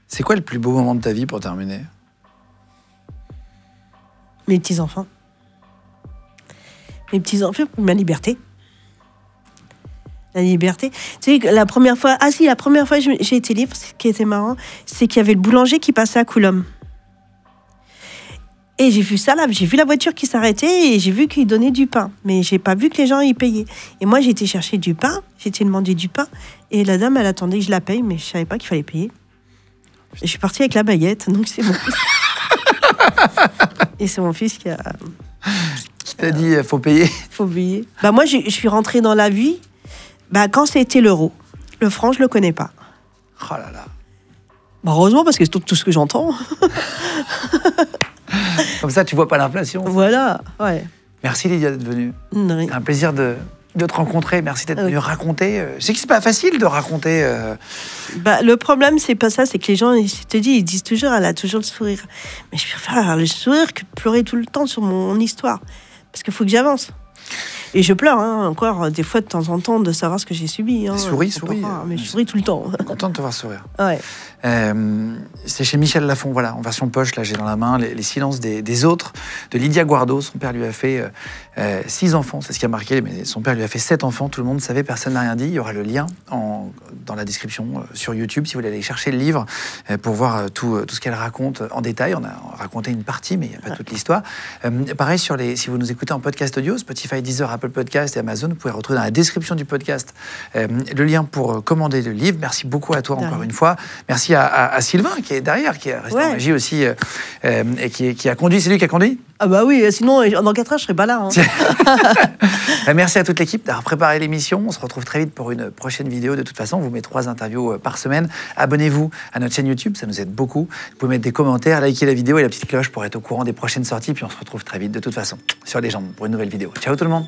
C'est quoi le plus beau moment de ta vie pour terminer? Mes petits-enfants. Mes petits-enfants, ma liberté. La liberté. Tu sais, la première fois que j'ai été libre, ce qui était marrant, c'est qu'il y avait le boulanger qui passait à Coulombe. Et j'ai vu ça là, j'ai vu la voiture qui s'arrêtait et j'ai vu qu'il donnait du pain. Mais j'ai pas vu que les gens y payaient. Et moi, j'ai été chercher du pain, j'ai été demander du pain. Et la dame, elle attendait que je la paye, mais je savais pas qu'il fallait payer. Et je suis partie avec la baguette, donc c'est mon fils. Et c'est mon fils qui a... Qui t'a dit, faut payer? Faut payer. Bah moi, je suis rentrée dans la vie, quand c'était l'euro. Le franc, je le connais pas. Oh là là. Bah heureusement, parce que c'est tout ce que j'entends. Comme ça, tu vois pas l'inflation. Voilà, ouais. Merci Lydia d'être venue. C'est un plaisir de te rencontrer. Merci d'être venue raconter. Je sais que c'est pas facile de raconter. Le problème, c'est pas ça, c'est que les gens, ils disent toujours, elle a toujours le sourire. Mais je préfère avoir le sourire que pleurer tout le temps sur mon histoire. Parce qu'il faut que j'avance. Et je pleure, encore, des fois, de temps en temps, de savoir ce que j'ai subi. Souris. Mais je souris tout le temps. Content de te voir sourire. Ouais. C'est chez Michel Lafon, voilà, en version poche, là j'ai dans la main les silences des autres, de Lydia Guardo. Son père lui a fait 6 enfants, c'est ce qui a marqué, mais son père lui a fait 7 enfants, tout le monde savait, personne n'a rien dit. Il y aura le lien dans la description sur YouTube, si vous voulez aller chercher le livre pour voir tout ce qu'elle raconte en détail. On a raconté une partie, mais il n'y a pas toute l'histoire. Pareil, si vous nous écoutez en podcast audio, Spotify, Deezer, Apple Podcast et Amazon, vous pouvez retrouver dans la description du podcast le lien pour commander le livre. Merci beaucoup à toi encore une fois. Merci à Sylvain qui est derrière, qui est resté en régie aussi et qui a conduit. C'est lui qui a conduit? Ah bah oui, sinon dans 4 heures je serais pas là. Merci à toute l'équipe d'avoir préparé l'émission. On se retrouve très vite pour une prochaine vidéo. De toute façon, on vous met 3 interviews par semaine. Abonnez-vous à notre chaîne YouTube, ça nous aide beaucoup. Vous pouvez mettre des commentaires, liker la vidéo et la petite cloche pour être au courant des prochaines sorties. Puis on se retrouve très vite de toute façon sur Légende pour une nouvelle vidéo. Ciao tout le monde.